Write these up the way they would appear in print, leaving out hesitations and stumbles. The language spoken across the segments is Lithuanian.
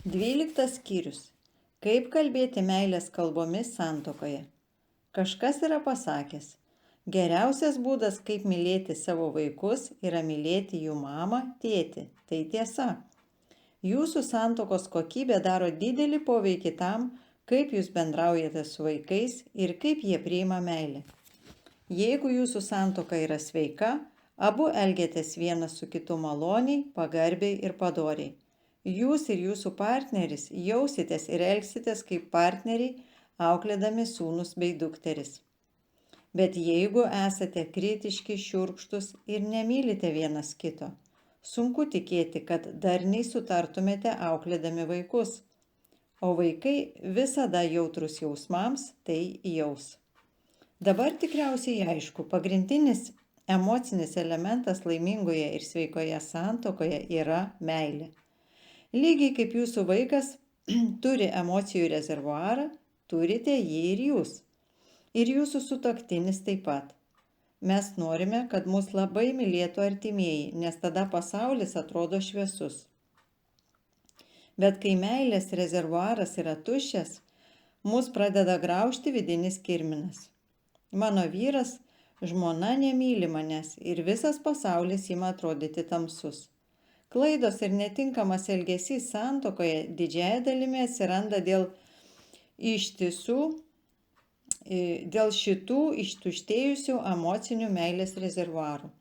12 skyrius. Kaip kalbėti meilės kalbomis santuokoje. Kažkas yra pasakęs, geriausias būdas, kaip mylėti savo vaikus, yra mylėti jų mamą, tėtį. Tai tiesa. Jūsų santuokos kokybė daro didelį poveikį tam, kaip jūs bendraujate su vaikais ir kaip jie priima meilę. Jeigu jūsų santuoka yra sveika, abu elgiatės vienas su kitu maloniai, pagarbiai ir padoriai. Jūs ir jūsų partneris jausitės ir elgsitės kaip partneriai, auklėdami sūnus bei dukteris. Bet jeigu esate kritiški, šiurkštus ir nemylite vienas kito, sunku tikėti, kad darniai sutartumėte auklėdami vaikus. O vaikai visada jautrus jausmams, tai jaus. Dabar tikriausiai aišku, pagrindinis emocinis elementas laimingoje ir sveikoje santuokoje yra meilė. Lygiai kaip jūsų vaikas turi emocijų rezervuarą, turite jį ir jūs. Ir jūsų sutuoktinis taip pat. Mes norime, kad mus labai mylėtų artimieji, nes tada pasaulis atrodo šviesus. Bet kai meilės rezervuaras yra tuščias, mus pradeda graužti vidinis kirminas. Mano vyras, žmona nemyli manęs ir visas pasaulis ima atrodyti tamsus. Klaidos ir netinkamas elgesys santuokoje didžiąja dalimi atsiranda dėl šitų ištuštėjusių emocinių meilės rezervuarų.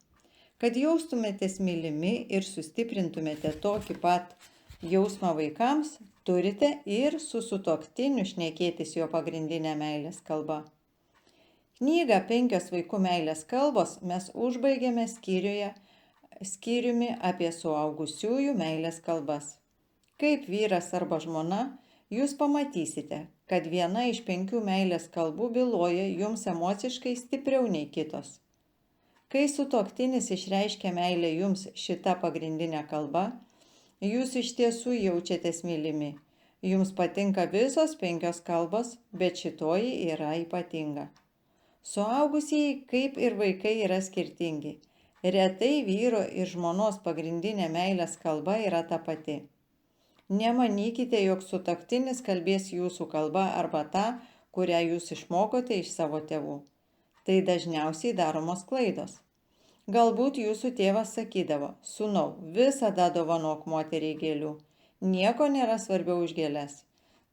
Kad jaustumėtės mylimi ir sustiprintumėte tokį pat jausmą vaikams, turite ir su sutuoktiniu šnekėtis jo pagrindinę meilės kalbą. Knygą 5 vaikų meilės kalbos mes užbaigėme skyriumi apie suaugusiųjų meilės kalbas. Kaip vyras arba žmona, jūs pamatysite, kad viena iš 5 meilės kalbų byloja jums emociškai stipriau nei kitos. Kai sutuoktinis išreiškia meilę jums šita pagrindinė kalba, jūs iš tiesų jaučiatės mylimi. Jums patinka visos 5 kalbos, bet šitoji yra ypatinga. Suaugusieji, kaip ir vaikai, yra skirtingi. Retai vyro ir žmonos pagrindinė meilės kalba yra ta pati. Nemanykite, jog sutuoktinis kalbės jūsų kalba arba tą, kurią jūs išmokote iš savo tėvų. Tai dažniausiai daromos klaidos. Galbūt jūsų tėvas sakydavo, sūnau, visada dovanok moteriai gėlių. Nieko nėra svarbiau už gėles.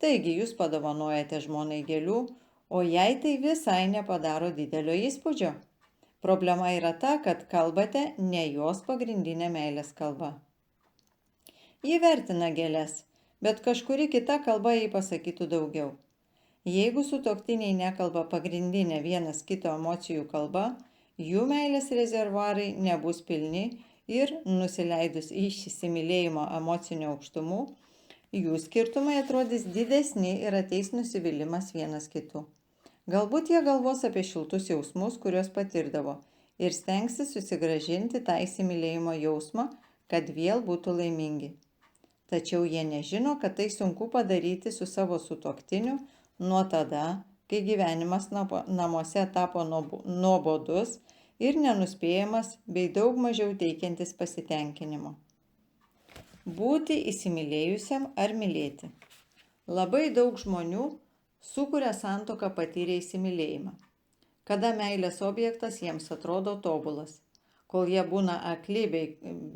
Taigi jūs padovanojate žmonai gėlių, o jai tai visai nepadaro didelio įspūdžio. Problema yra ta, kad kalbate ne jos pagrindinė meilės kalba. Ji vertina gėles, bet kažkuri kita kalba jai pasakytų daugiau. Jeigu sutuoktiniai nekalba pagrindinę vienas kito emocijų kalba, jų meilės rezervuarai nebus pilni ir nusileidus iš įsimylėjimo emocinių aukštumų, jų skirtumai atrodys didesni ir ateis nusivylimas vienas kitu. Galbūt jie galvos apie šiltus jausmus, kuriuos patirdavo, ir stengsis susigrąžinti tą įsimylėjimo jausmą, kad vėl būtų laimingi. Tačiau jie nežino, kad tai sunku padaryti su savo sutuoktiniu nuo tada, kai gyvenimas namuose tapo nuobodus ir nenuspėjamas bei daug mažiau teikiantis pasitenkinimo. Būti įsimylėjusiam ar mylėti. Labai daug žmonių sukuria santuoką patyrę įsimylėjimą, kada meilės objektas jiems atrodo tobulas. Kol jie būna akli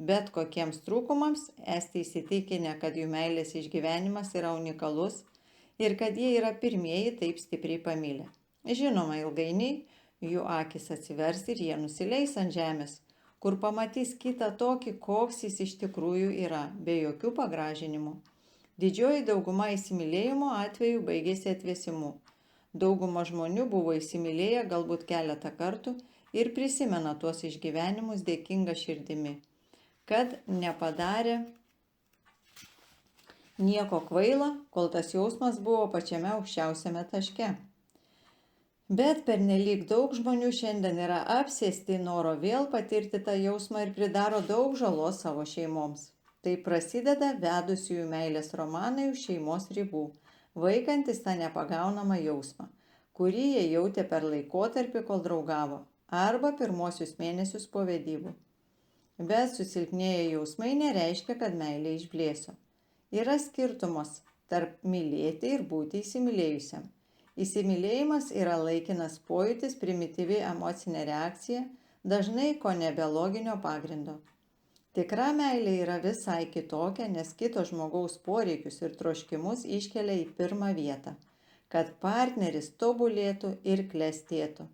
bet kokiems trūkumams, esate įsitikinę, kad jų meilės išgyvenimas yra unikalus ir kad jie yra pirmieji taip stipriai pamilę. Žinoma, ilgainiui jų akis atsivers ir jie nusileis ant žemės, kur pamatys kitą tokį, koks jis iš tikrųjų yra, be jokių pagražinimų. Didžioji dauguma įsimylėjimo atvejų baigėsi atvėsimu. Dauguma žmonių buvo įsimylėję galbūt keletą kartų ir prisimena tuos išgyvenimus dėkinga širdimi, kad nepadarė nieko kvaila, kol tas jausmas buvo pačiame aukščiausiame taške. Bet pernelyg daug žmonių šiandien yra apsėsti noro vėl patirti tą jausmą ir pridaro daug žalos savo šeimoms. Tai prasideda vedusiųjų meilės romanai už šeimos ribų, vaikantis tą nepagaunamą jausmą, kurį jie jautė per laikotarpį, kol draugavo, arba pirmosius mėnesius po vedybų. Bet susilpnėję jausmai nereiškia, kad meilė išblėso. Yra skirtumas tarp mylėti ir būti įsimylėjusiam. Įsimylėjimas yra laikinas pojūtis, primityvi emocinė reakcija, dažnai kone be loginio pagrindo. Tikra meilė yra visai kitokia, nes kito žmogaus poreikius ir troškimus iškelia į pirmą vietą, kad partneris tobulėtų ir klestėtų.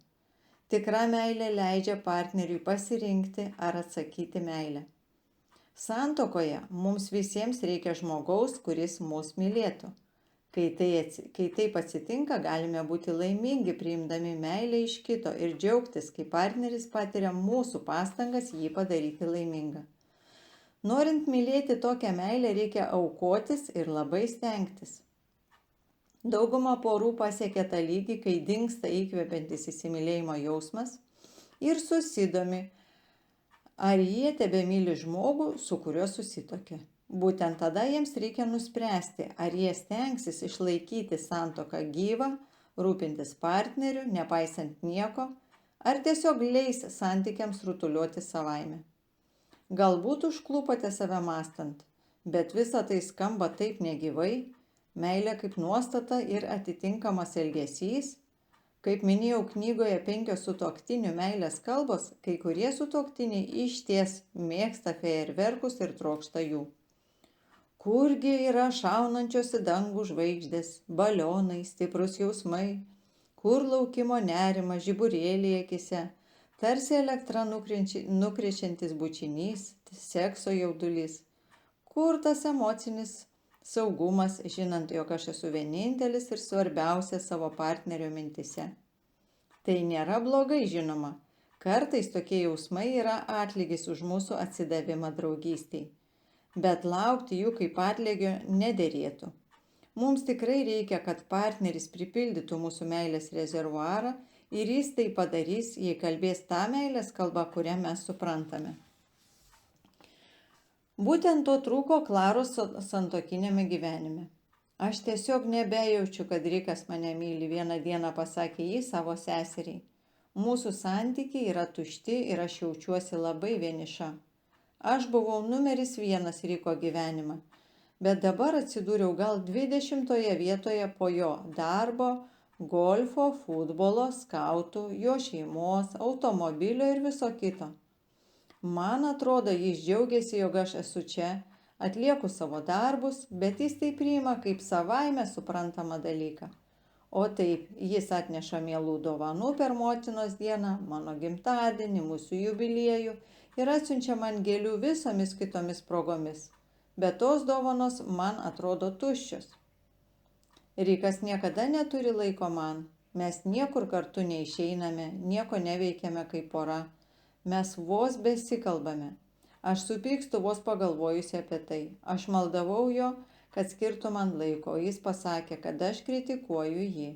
Tikra meilė leidžia partneriui pasirinkti ar atsakyti meilę. Santuokoje mums visiems reikia žmogaus, kuris mus mylėtų. Kai taip atsitinka, galime būti laimingi priimdami meilę iš kito ir džiaugtis, kai partneris patiria mūsų pastangas jį padaryti laimingą. Norint mylėti tokią meilę, reikia aukotis ir labai stengtis. Dauguma porų pasiekia tą lygį, kai dingsta įkvepiantis įsimylėjimo jausmas ir susidomi, ar jie tebemyli žmogų, su kuriuo susituokė. Būtent tada jiems reikia nuspręsti, ar jie stengsis išlaikyti santuoką gyvą, rūpintis partneriu, nepaisant nieko, ar tiesiog leis santykiams rutuliuoti savaime. Galbūt užklupote save mąstant, bet visa tai skamba taip negyvai, meilė kaip nuostata ir atitinkamas elgesys. Kaip minėjau knygoje 5 sutuoktinių meilės kalbos, kai kurie sutuoktiniai išties mėgsta fejerverkus ir trokšta jų. Kurgi yra šaunančios į dangų žvaigždės, balionai, stiprus jausmai, kur laukimo nerimas, žiburėliai akise, tarsi elektra nukrečiantis bučinys, sekso jaudulys, kur tas emocinis saugumas, žinant, jog aš esu vienintelis ir svarbiausias savo partnerio mintise. Tai nėra blogai, žinoma, kartais tokie jausmai yra atlygis už mūsų atsidavimą draugystei. Bet laukti jų kaip atlygio nederėtų. Mums tikrai reikia, kad partneris pripildytų mūsų meilės rezervuarą ir jis tai padarys, jei kalbės tą meilės kalbą, kurią mes suprantame. Būtent to trūko Klaros santuokiniame gyvenime. Aš tiesiog nebejaučiu, kad Rikas mane myli, vieną dieną pasakė jį savo seseriai. Mūsų santykiai yra tušti ir aš jaučiuosi labai vieniša. Aš buvau numeris 1 Riko gyvenimą, bet dabar atsidūriau gal 20 vietoje po jo darbo, golfo, futbolo, skautų, jo šeimos, automobilio ir viso kito. Man atrodo, jis džiaugiasi, jog aš esu čia, atlieku savo darbus, bet jis tai priima kaip savaime suprantamą dalyką. O taip, jis atneša mielų dovanų per motinos dieną, mano gimtadienį, mūsų jubiliejų ir atsiunčia man gėlių visomis kitomis progomis. Bet tos dovanos man atrodo tuščios. Rikas niekada neturi laiko man. Mes niekur kartu neišeiname, nieko neveikiame kaip pora. Mes vos besikalbame. Aš supykstu vos pagalvojusi apie tai. Aš maldavau jo, kad skirtų man laiko, o jis pasakė, kad aš kritikuoju jį.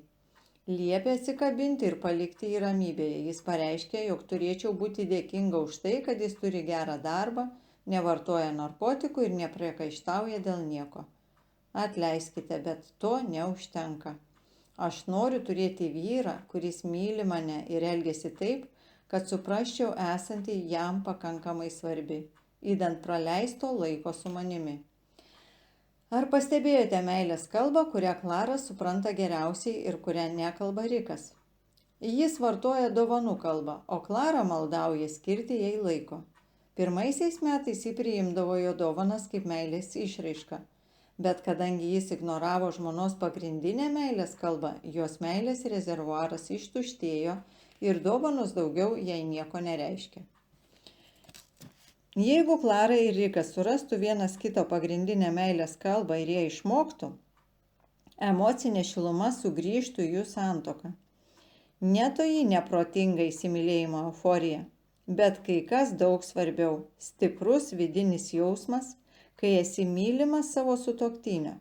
Liepė atsikabinti ir palikti į ramybėje. Jis pareiškė, jog turėčiau būti dėkinga už tai, kad jis turi gerą darbą, nevartoja narkotikų ir nepriekaištauja dėl nieko. Atleiskite, bet to neužtenka. Aš noriu turėti vyrą, kuris myli mane ir elgiasi taip, kad suprasčiau esantį jam pakankamai svarbi, įdant praleisto laiko su manimi. Ar pastebėjote meilės kalbą, kurią Klara supranta geriausiai ir kurią nekalba Rikas? Jis vartoja dovanų kalbą, o Klara maldauja skirti jai laiko. Pirmaisiais metais jį priimdavo jo dovanas kaip meilės išraiška, bet kadangi jis ignoravo žmonos pagrindinę meilės kalbą, jos meilės rezervuaras ištuštėjo ir dovanos daugiau jai nieko nereiškia. Jeigu Klara ir Rikas surastų vienas kito pagrindinę meilės kalbą ir jie išmoktų, emocinė šiluma sugrįžtų į jų santuoką. Ne toji neprotinga įsimylėjimo euforija, bet kai kas daug svarbiau – stiprus vidinis jausmas, kai esi mylimas savo sutuoktinio,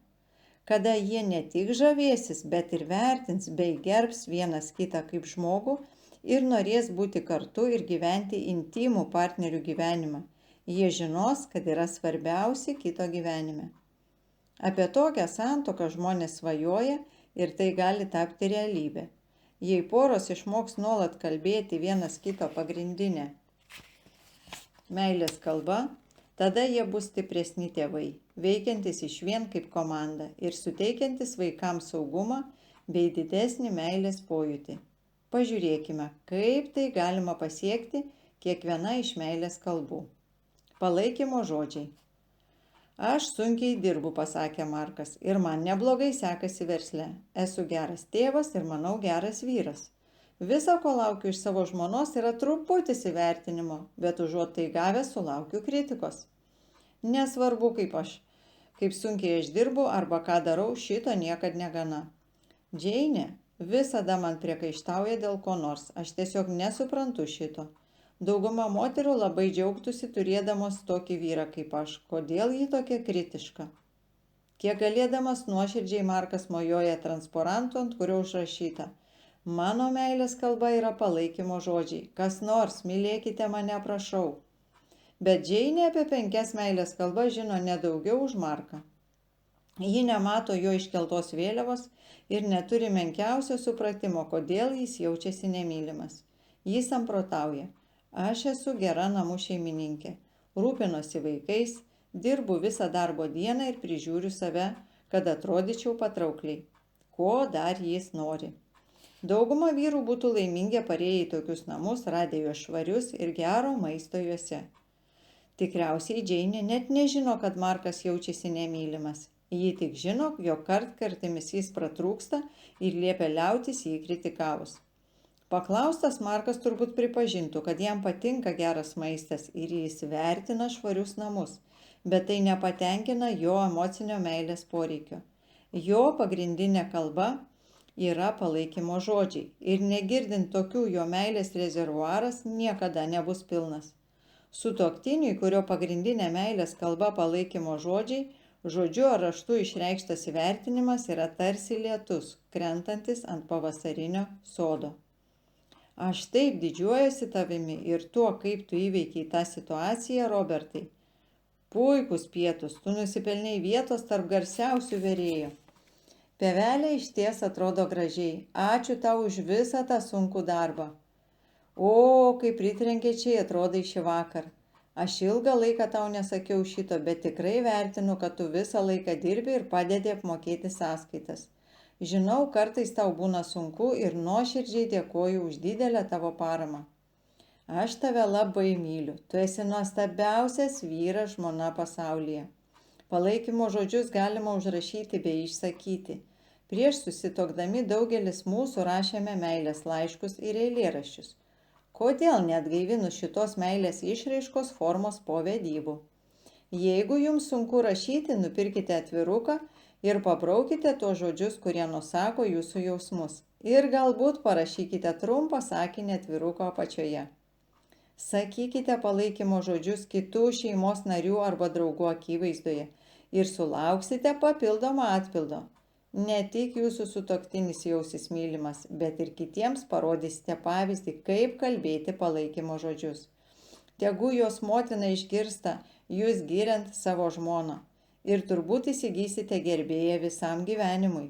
kada jie ne tik žavėsis, bet ir vertins bei gerbs vienas kitą kaip žmogų ir norės būti kartu ir gyventi intimų partnerių gyvenimą. Jie žinos, kad yra svarbiausi kito gyvenime. Apie tokią santuoką žmonės svajoja ir tai gali tapti realybė. Jei poros išmoks nuolat kalbėti vienas kito pagrindinę meilės kalba, Tada jie bus stipresni tėvai, veikiantis išvien kaip komanda ir suteikiantis vaikams saugumą bei didesnį meilės pojūtį. Pažiūrėkime, kaip tai galima pasiekti kiekviena iš meilės kalbų. Palaikymo žodžiai. Aš sunkiai dirbu, pasakė Markas, ir man neblogai sekasi versle. Esu geras tėvas ir manau geras vyras. Visa, ko laukiu iš savo žmonos, yra truputis įvertinimo, bet užuot tai gavęs sulaukiu kritikos. Nesvarbu, kaip sunkiai aš dirbu arba ką darau, šito niekad negana. Džeinė visada man priekaištauja dėl ko nors, aš tiesiog nesuprantu šito. Dauguma moterų labai džiaugtųsi turėdamos tokį vyrą kaip aš. Kodėl ji tokia kritiška? Kiek galėdamas nuoširdžiai Markas mojuoja transparantu, ant kurio užrašyta: mano meilės kalba yra palaikymo žodžiai. Kas nors, mylėkite mane, prašau. Bet Džeinė apie 5 meilės kalbas žino nedaugiau už Marką. Ji nemato jo iškeltos vėliavos ir neturi menkiausio supratimo, kodėl jis jaučiasi nemylimas. Jis samprotauja: aš esu gera namų šeimininkė, rūpinosi vaikais, dirbu visą darbo dieną ir prižiūriu save, kad atrodyčiau patraukliai. Ko dar jis nori? Dauguma vyrų būtų laimingi parėję į tokius namus, radę juos švarius ir gero maisto juose. Tikriausiai Džeinė net nežino, kad Markas jaučiasi nemylimas. Ji tik žino, jog kartkartėmis jis pratrūksta ir liepia liautis jį kritikavus. Paklaustas, Markas turbūt pripažintų, kad jam patinka geras maistas ir jis vertina švarius namus, bet tai nepatenkina jo emocinio meilės poreikio. Jo pagrindinė kalba yra palaikymo žodžiai ir negirdint tokių jo meilės rezervuaras niekada nebus pilnas. Sutuoktiniui, kurio pagrindinė meilės kalba palaikymo žodžiai, žodžiu ar raštu išreikštas įvertinimas yra tarsi lietus, krentantis ant pavasarinio sodo. Aš taip didžiuojuosi tavimi ir tuo, kaip tu įveikiai tą situaciją, Robertai. Puikus pietus, tu nusipelnei vietos tarp garsiausių virėjų. Pievelė išties atrodo gražiai. Ačiū tau už visą tą sunkų darbą. O, kaip pritrenkiačiai atrodai šį vakar. Aš ilgą laiką tau nesakiau šito, bet tikrai vertinu, kad tu visą laiką dirbi ir padedi apmokėti sąskaitas. Žinau, kartais tau būna sunku ir nuoširdžiai dėkoju už didelę tavo paramą. Aš tave labai myliu. Tu esi nuostabiausias vyras žmona pasaulyje. Palaikymo žodžius galima užrašyti bei išsakyti. Prieš susituokdami daugelis mūsų rašėme meilės laiškus ir eilėraščius. Kodėl neatgaivinus šitos meilės išraiškos formos po vedybų? Jeigu jums sunku rašyti, nupirkite atviruką ir pabraukite tuos žodžius, kurie nusako jūsų jausmus. Ir galbūt parašykite trumpą sakinį atviruko apačioje. Sakykite palaikymo žodžius kitų šeimos narių arba draugų akivaizdoje ir sulauksite papildomą atpildo. Ne tik jūsų sutuoktinis jausis mylimas, bet ir kitiems parodysite pavyzdį, kaip kalbėti palaikymo žodžius. Tegu jos motina išgirsta jūs giriant savo žmoną. Ir turbūt įsigysite gerbėją visam gyvenimui.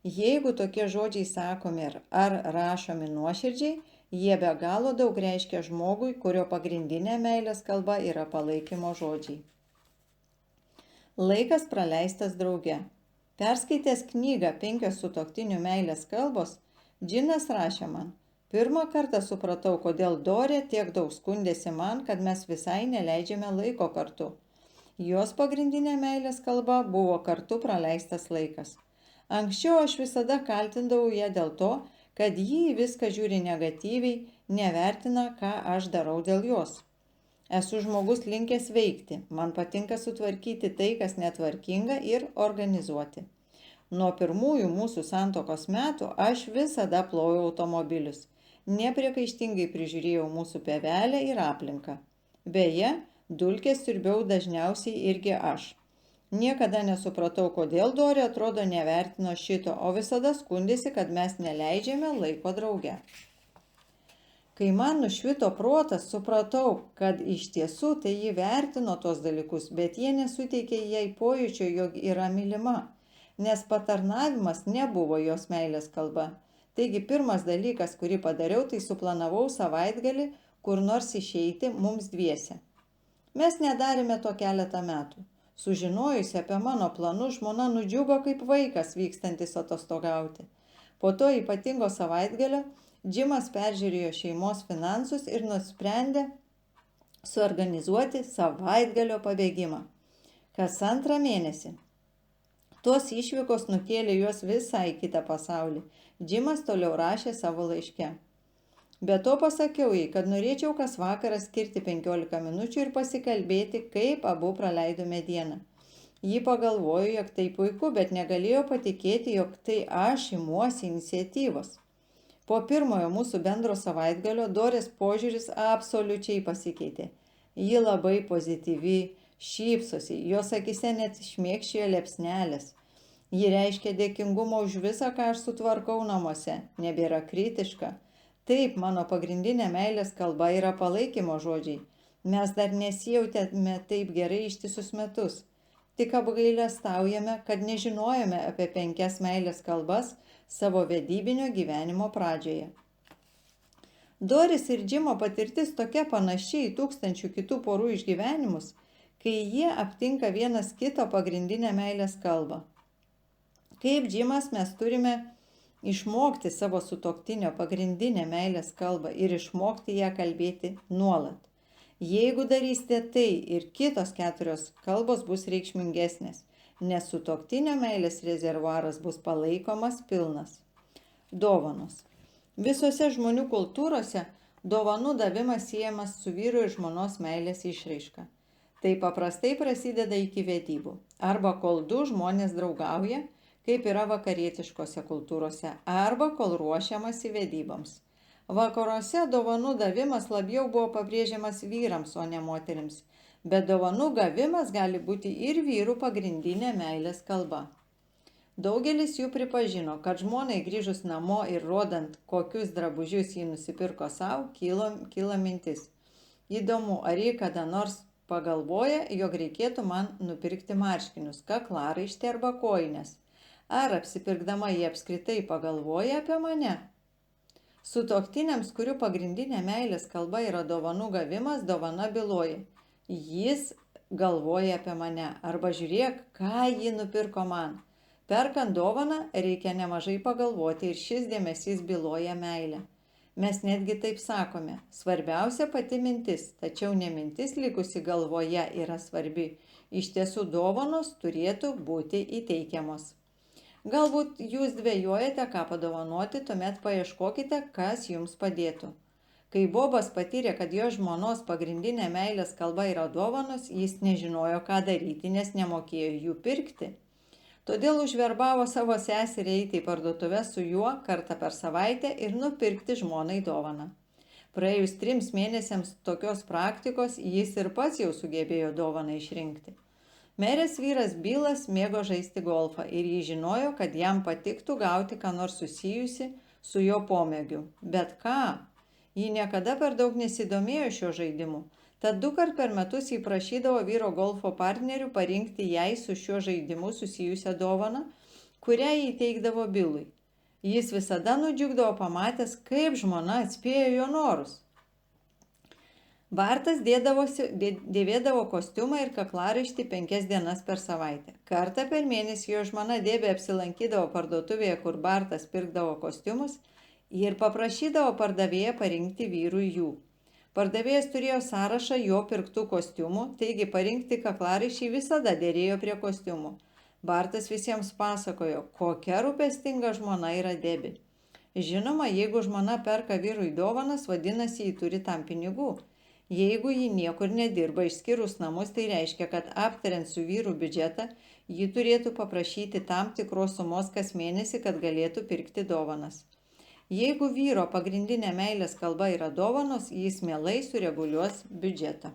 Jeigu tokie žodžiai sakomi ar rašomi nuoširdžiai, jie be galo daug reiškia žmogui, kurio pagrindinė meilės kalba yra palaikymo žodžiai. Laikas praleistas drauge. Perskaitęs knygą 5 sutuoktinių meilės kalbos, Džinas rašė man: pirmą kartą supratau, kodėl Dorė tiek daug skundėsi man, kad mes visai neleidžiame laiko kartu. Jos pagrindinė meilės kalba buvo kartu praleistas laikas. Anksčiau aš visada kaltindavau ją dėl to, kad ji į viską žiūri negatyviai, nevertina, ką aš darau dėl jos. Esu žmogus linkęs veikti, man patinka sutvarkyti tai, kas netvarkinga ir organizuoti. Nuo pirmųjų mūsų santuokos metų aš visada plojau automobilius. Nepriekaištingai prižiūrėjau mūsų pievelę ir aplinką. Beje, dulkes siurbiau dažniausiai irgi aš. Niekada nesupratau, kodėl Dorė atrodo nevertino šito, o visada skundėsi, kad mes neleidžiame laiko drauge. Kai man nušvito protas, supratau, kad iš tiesų tai ji vertino tos dalykus, bet jie nesuteikė jai pojūčio, jog yra mylima, nes patarnavimas nebuvo jos meilės kalba. Taigi pirmas dalykas, kurį padariau, tai suplanavau savaitgalį kur nors išeiti mums dviese. Mes nedarėme to keletą metų. Sužinojusi apie mano planus, žmona nudžiugo kaip vaikas vykstantis atostogauti. Po to ypatingo savaitgalio Džimas peržiūrėjo šeimos finansus ir nusprendė suorganizuoti savaitgalio pabėgimą. Kas 2 mėnesį. Tos išvykos nukėlė juos visai į kitą pasaulį. Džimas toliau rašė savo laiške. Be to pasakiau jai, kad norėčiau kas vakarą skirti 15 minučių ir pasikalbėti, kaip abu praleidome dieną. Ji pagalvojo, jog tai puiku, bet negalėjo patikėti, jog tai aš imuosi iniciatyvos. Po pirmojo mūsų bendro savaitgalio Dorės požiūris absoliučiai pasikeitė. Ji labai pozityvi, šypsosi, jos akise net šmėkščiojo liepsnelės. Ji reiškia dėkingumą už visą, ką aš sutvarkau namuose, nebėra kritiška. Taip, mano pagrindinė meilės kalba yra palaikymo žodžiai. Mes dar nesijautėme taip gerai ištisus metus. Tik apgailestaujame, kad nežinojome apie 5 meilės kalbas savo vedybinio gyvenimo pradžioje. Doris ir Džimo patirtis tokia panaši į tūkstančių kitų porų išgyvenimus, kai jie aptinka vienas kito pagrindinę meilės kalbą. Kaip Džimas mes turime išmokti savo sutuoktinio pagrindinę meilės kalbą ir išmokti ją kalbėti nuolat. Jeigu darysite tai, ir kitos 4 kalbos bus reikšmingesnės, nes sutuoktinio meilės rezervuaras bus palaikomas pilnas. Dovanos. Visose žmonių kultūrose dovanų davimas siejamas su vyru ir žmonos meilės išraiška. Tai paprastai prasideda iki vedybų, arba kol 2 žmonės draugauja, kaip yra vakarietiškose kultūrose, arba kol ruošiamasi vedyboms. Vakaruose dovanų davimas labiau buvo pabrėžiamas vyrams, o ne moterims, bet dovanų gavimas gali būti ir vyrų pagrindinė meilės kalba. Daugelis jų pripažino, kad žmonai grįžus namo ir rodant, kokius drabužius jį nusipirko savo, kyla mintis. Įdomu, ar jį kada nors pagalvoja, jog reikėtų man nupirkti marškinius, kaklaraištį arba kojines. Ar apsipirkdama jie apskritai pagalvoja apie mane? Sutuoktiniams, kurių pagrindinė meilės kalba yra dovanų gavimas, dovana byloja. Jis galvoja apie mane, arba žiūrėk, ką ji nupirko man. Perkant dovaną reikia nemažai pagalvoti ir šis dėmesys byloja meilę. Mes netgi taip sakome, svarbiausia pati mintis, tačiau ne mintis likusi galvoje yra svarbi. Iš tiesų dovanos turėtų būti įteikiamos. Galbūt jūs dvejojate, ką padovanoti, tuomet paieškokite, kas jums padėtų. Kai Bobas patyrė, kad jo žmonos pagrindinė meilės kalba yra dovanos, jis nežinojo, ką daryti, nes nemokėjo jų pirkti. Todėl užverbavo savo seserį eiti į parduotuvę su juo kartą per savaitę ir nupirkti žmonai dovaną. Praėjus 3 mėnesiams tokios praktikos, jis ir pats jau sugebėjo dovaną išrinkti. Merės vyras Bilas mėgo žaisti golfą ir jis žinojo, kad jam patiktų gauti ką nors susijusi su jo pomėgiu. Bet ką? Ji niekada per daug nesidomėjo šio žaidimu. Tad 2 kart per metus jį prašydavo vyro golfo partnerių parinkti jai su šiuo žaidimu susijusią dovaną, kurią jį teikdavo Bilui. Jis visada nudžiugdavo pamatęs, kaip žmona atspėjo jo norus. Bartas dėvėdavo kostiumą ir kaklaraištį 5 dienas per savaitę. Kartą per mėnesį jo žmona Debė apsilankydavo parduotuvėje, kur Bartas pirkdavo kostiumus ir paprašydavo pardavėją parinkti vyrui jų. Pardavėjas turėjo sąrašą jo pirktų kostiumų, taigi parinkti kaklaraiščiai visada dėrėjo prie kostiumų. Bartas visiems pasakojo, kokia rūpestinga žmona yra Debė. Žinoma, jeigu žmona perka vyrui dovanas, vadinasi, ji turi tam pinigų. Jeigu ji niekur nedirba išskyrus namus, tai reiškia, kad aptariant su vyru biudžetą, ji turėtų paprašyti tam tikros sumos kas mėnesį, kad galėtų pirkti dovanas. Jeigu vyro pagrindinė meilės kalba yra dovanos, jis mielai sureguliuos biudžetą.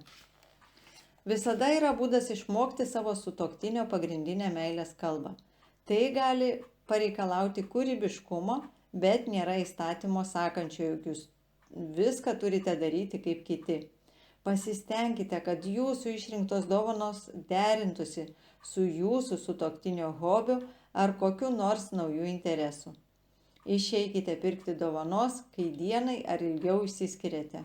Visada yra būdas išmokti savo sutuoktinio pagrindinę meilės kalbą. Tai gali pareikalauti kūrybiškumo, bet nėra įstatymo sakančio, jog jūs viską turite daryti kaip kiti. Pasistengkite, kad jūsų išrinktos dovanos derintųsi su jūsų sutuoktinio hobiu ar kokiu nors naujų interesų. Išeikite pirkti dovanos, kai dienai ar ilgiau išsiskiriate.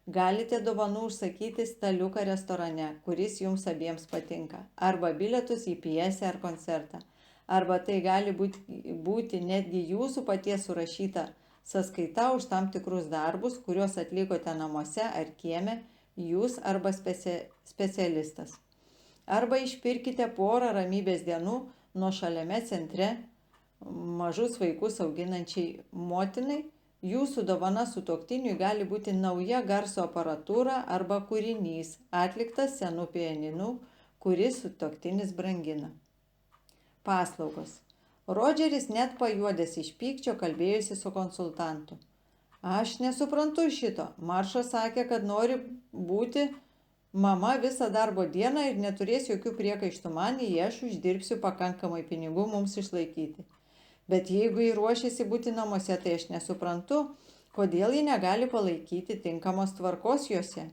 Galite dovanų užsakyti staliuką restorane, kuris jums abiems patinka, arba bilietus į pjesę ar koncertą. Arba tai gali būti netgi jūsų paties surašyta sąskaita už tam tikrus darbus, kuriuos atlikote namuose ar kieme, jūs arba specialistas. Arba išpirkite porą ramybės dienų nuošaliame centre mažus vaikus auginančiai motinai. Jūsų dovana sutuoktiniui gali būti nauja garso aparatūra arba kūrinys, atliktas senu pianinu, kuris sutuoktinis brangina. Paslaugos. Rodžeris net pajuodęs iš pykčio kalbėjosi su konsultantu. Aš nesuprantu šito. Marša sakė, kad nori būti mama visą darbo dieną ir neturės jokių priekaištų man, jei aš uždirbsiu pakankamai pinigų mums išlaikyti. Bet jeigu jį ruošiasi būti namuose, tai aš nesuprantu, kodėl ji negali palaikyti tinkamos tvarkos juose.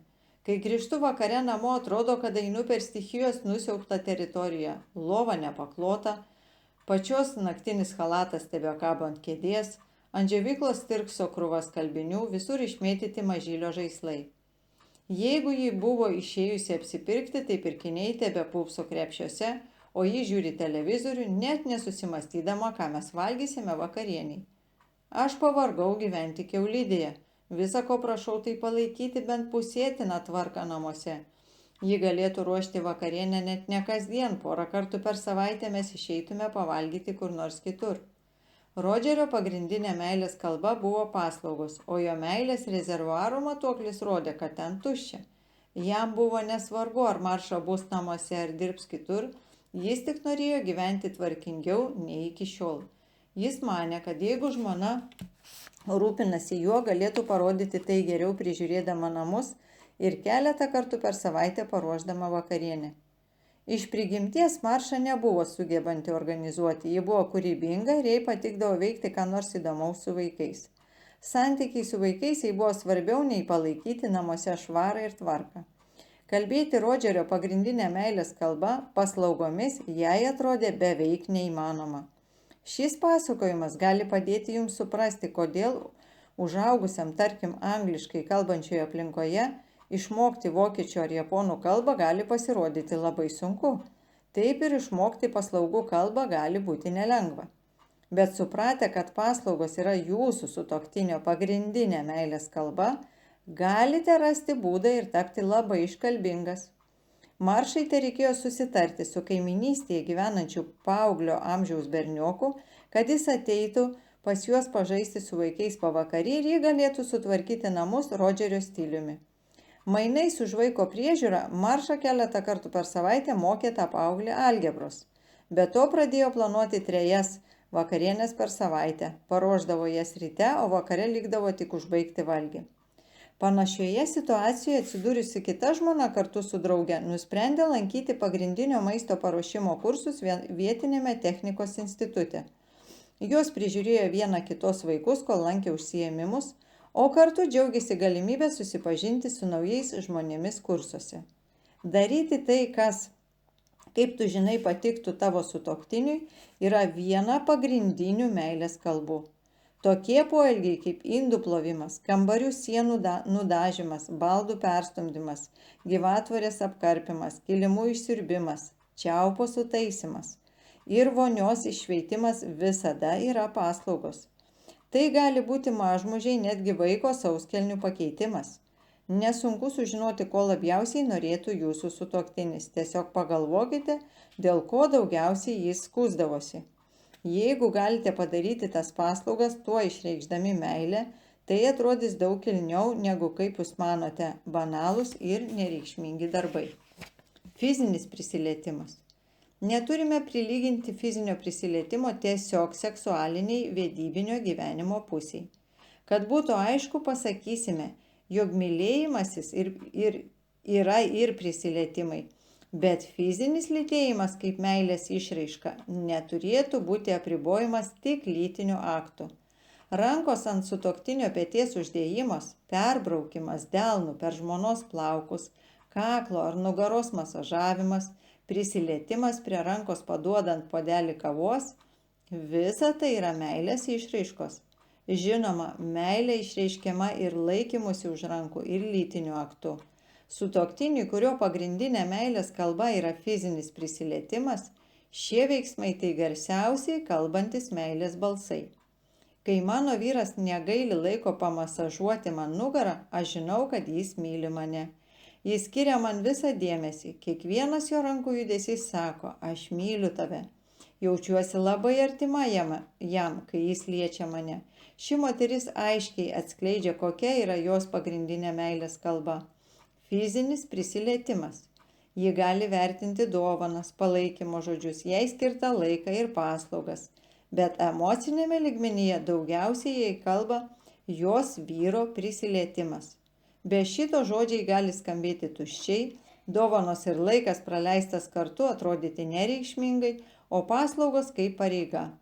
Kai grįžtu vakare namo, atrodo, kad einu per stichijos nusiaubtą teritoriją. Lova nepaklota, pačios naktinis chalatas tebekabo ant kėdės, ant džiovyklos tirkso krūvas skalbinių, visur išmėtyti mažylio žaislai. Jeigu ji buvo išėjusi apsipirkti, tai pirkiniai tebepūpso krepšiuose, o ji žiūri televizorių, net nesusimastydama, ką mes valgysime vakarieniai. Aš pavargau gyventi kiaulidėje. Visa ko prašau tai palaikyti bent pusėtiną tvarką namuose. Ji galėtų ruošti vakarienę net ne kasdien, porą kartų per savaitę mes išeitume pavalgyti kur nors kitur. Rodžerio pagrindinė meilės kalba buvo paslaugos, o jo meilės rezervuaro matuoklis rodė, kad ten tuščia. Jam buvo nesvarbu, ar Marša bus namuose ar dirbs kitur, jis tik norėjo gyventi tvarkingiau nei iki šiol. Jis manė, kad jeigu žmona rūpinasi juo, galėtų parodyti tai geriau prižiūrėdama namus ir keletą kartų per savaitę paruošdama vakarienę. Iš prigimties Marša nebuvo sugebanti organizuoti, ji buvo kūrybinga ir jai patikdavo veikti ką nors įdomaus su vaikais. Santykiai su vaikais jai buvo svarbiau nei palaikyti namuose švarą ir tvarką. Kalbėti Rodžerio pagrindinę meilės kalbą paslaugomis jai atrodė beveik neįmanoma. Šis pasakojimas gali padėti jums suprasti, kodėl užaugusiam, tarkim, angliškai kalbančioje aplinkoje išmokti vokiečių ar japonų kalbą gali pasirodyti labai sunku. Taip ir išmokti paslaugų kalbą gali būti nelengva. Bet supratę, kad paslaugos yra jūsų sutuoktinio pagrindinė meilės kalba, galite rasti būdą ir tapti labai iškalbingas. Maršai tereikėjo susitarti su kaiminystėje gyvenančiu paauglio amžiaus bernioku, kad jis ateitų pas juos pažaisti su vaikais pavakarį ir jį galėtų sutvarkyti namus Rodžerio stiliumi. Mainais už vaiko priežiūrą Marša keletą kartų per savaitę mokė tą paauglį algebros. Be to pradėjo planuoti 3 vakarienės per savaitę, paruošdavo jas ryte, o vakare likdavo tik užbaigti valgį. Panašioje situacijoje atsidūrusi kita žmona kartu su drauge nusprendė lankyti pagrindinio maisto paruošimo kursus vietinėme technikos institute. Jos prižiūrėjo viena kitos vaikus, kol lankė užsiėmimus, o kartu džiaugėsi galimybę susipažinti su naujais žmonėmis kursuose. Daryti tai, kas, kaip tu žinai, patiktų tavo sutuoktiniui, yra viena pagrindinių meilės kalbų. Tokie poelgiai kaip indų plovimas, kambarių sienų nudažymas, baldų perstumdymas, gyvatvorės apkarpimas, kilimų išsiurbimas, čiaupo sutaisimas ir vonios iššveitimas visada yra paslaugos. Tai gali būti mažmužiai, netgi vaiko sauskelnių pakeitimas. Nesunku sužinoti, ko labiausiai norėtų jūsų sutuoktinis. Tiesiog pagalvokite, dėl ko daugiausiai jis skųsdavosi. Jeigu galite padaryti tas paslaugas, tuo išreikšdami meilę, tai atrodys daug kilniau, negu kaip jūs manote, banalūs ir nereikšmingi darbai. Fizinis prisilietimas. Neturime prilyginti fizinio prisilietimo tiesiog seksualiniai vedybinio gyvenimo pusiai. Kad būtų aišku, pasakysime, jog mylėjimasis yra ir prisilietimai. Bet fizinis lytėjimas kaip meilės išraiška neturėtų būti apribojimas tik lytiniu aktu. Rankos ant sutuoktinio peties uždėjimas, perbraukimas delnu per žmonos plaukus, kaklo ar nugaros masažavimas, prisilietimas prie rankos paduodant puodelį kavos – visa tai yra meilės išraiškos. Žinoma, meilė išreiškiama ir laikymusi už rankų, ir lytiniu aktu. Sutuoktiniui, kurio pagrindinė meilės kalba yra fizinis prisilietimas, šie veiksmai tai garsiausiai kalbantis meilės balsai. Kai mano vyras negaili laiko pamasažuoti man nugarą, aš žinau, kad jis myli mane. Jis skiria man visą dėmesį. Kiekvienas jo rankų judesys sako, aš myliu tave. Jaučiuosi labai artima jam, kai jis liečia mane. Ši moteris aiškiai atskleidžia, kokia yra jos pagrindinė meilės kalba. Fizinis prisilietimas. Ji gali vertinti dovanas, palaikymo žodžius, jai skirtą laiką ir paslaugas. Bet emocinėme lygmenyje daugiausiai jai kalba jos vyro prisilietimas. Be šito žodžiai gali skambėti tuščiai, dovanos ir laikas praleistas kartu atrodyti nereikšmingai, o paslaugos kaip pareiga.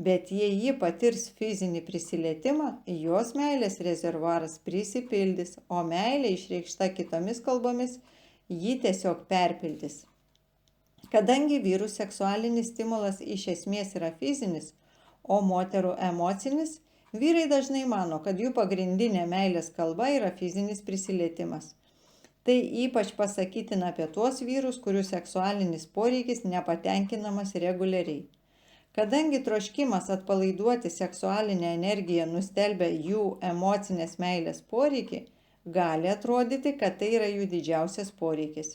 Bet jei ji patirs fizinį prisilietimą, jos meilės rezervuaras prisipildys, o meilė išreikšta kitomis kalbomis jį tiesiog perpildys. Kadangi vyrų seksualinis stimulas iš esmės yra fizinis, o moterų emocinis, vyrai dažnai mano, kad jų pagrindinė meilės kalba yra fizinis prisilietimas. Tai ypač pasakytina apie tuos vyrus, kurių seksualinis poreikis nepatenkinamas reguliariai. Kadangi troškimas atpalaiduoti seksualinę energiją nustelbia jų emocinės meilės poreikį, gali atrodyti, kad tai yra jų didžiausias poreikis.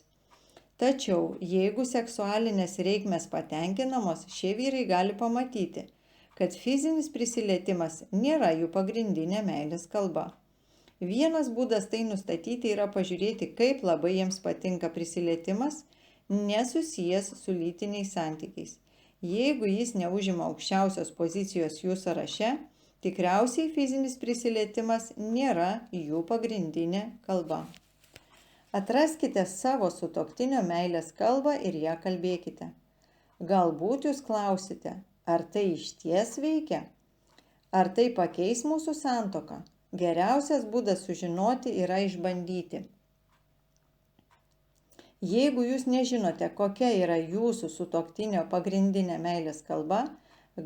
Tačiau, jeigu seksualinės reikmės patenkinamos, šie vyrai gali pamatyti, kad fizinis prisilietimas nėra jų pagrindinė meilės kalba. Vienas būdas tai nustatyti yra pažiūrėti, kaip labai jiems patinka prisilietimas, nesusijęs su lytiniais santykiais. Jeigu jis neužima aukščiausios pozicijos jų sąraše, tikriausiai fizinis prisilietimas nėra jų pagrindinė kalba. Atraskite savo sutuoktinio meilės kalbą ir ją kalbėkite. Galbūt jūs klausite, ar tai išties veikia? Ar tai pakeis mūsų santuoką? Geriausias būdas sužinoti yra išbandyti. Jeigu jūs nežinote, kokia yra jūsų sutuoktinio pagrindinė meilės kalba,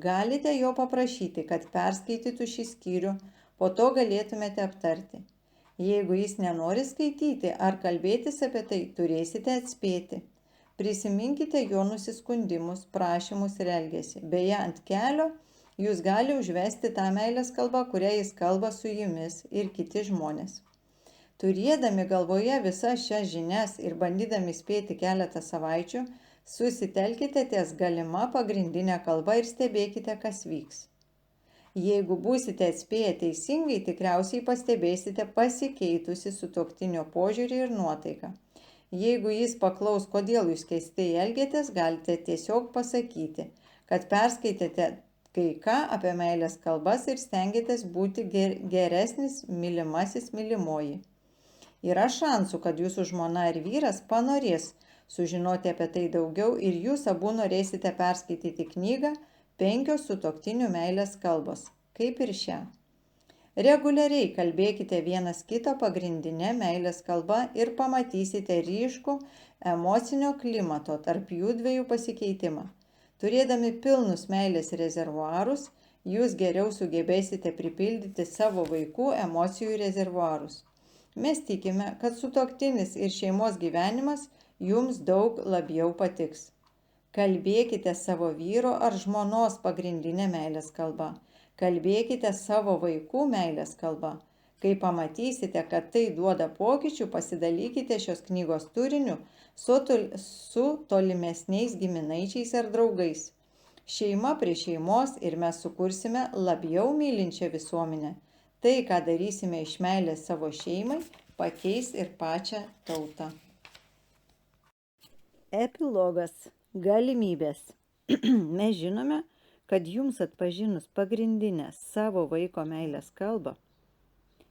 galite jo paprašyti, kad perskaitytų šį skyrių, po to galėtumėte aptarti. Jeigu jis nenori skaityti ar kalbėtis apie tai, turėsite atspėti. Prisiminkite jo nusiskundimus, prašymus ir elgesį. Beje, ant kelio jūs gali užvesti tą meilės kalbą, kurią jis kalba su jumis ir kiti žmonės. Turėdami galvoje visas šias žinias ir bandydami spėti keletą savaičių, susitelkite ties galima pagrindinė kalba ir stebėkite, kas vyks. Jeigu būsite atspėję teisingai, tikriausiai pastebėsite pasikeitusi sutuoktinio požiūrį ir nuotaiką. Jeigu jis paklaus, kodėl jūs keistai elgiatės, galite tiesiog pasakyti, kad perskaitėte kai ką apie meilės kalbas ir stengiatės būti geresnis mylimasis mylimoji. Yra šansų, kad jūsų žmona ir vyras panorės sužinoti apie tai daugiau ir jūs abu norėsite perskaityti knygą 5 sutuoktinių meilės kalbos, kaip ir šią. Reguliariai kalbėkite vienas kito pagrindinę meilės kalbą ir pamatysite ryškų emocinio klimato tarp jų dviejų pasikeitimą. Turėdami pilnus meilės rezervuarus, jūs geriau sugebėsite pripildyti savo vaikų emocijų rezervuarus. Mes tikime, kad sutuoktinis ir šeimos gyvenimas jums daug labiau patiks. Kalbėkite savo vyro ar žmonos pagrindinę meilės kalbą. Kalbėkite savo vaikų meilės kalbą. Kai pamatysite, kad tai duoda pokyčių, pasidalykite šios knygos turiniu su tolimesniais giminaičiais ar draugais. Šeima prie šeimos ir mes sukursime labiau mylinčią visuomenę. Tai, ką darysime iš meilės savo šeimai, pakeis ir pačią tautą. Epilogas. Galimybės. Mes žinome, kad jums atpažinus pagrindinę savo vaiko meilės kalbą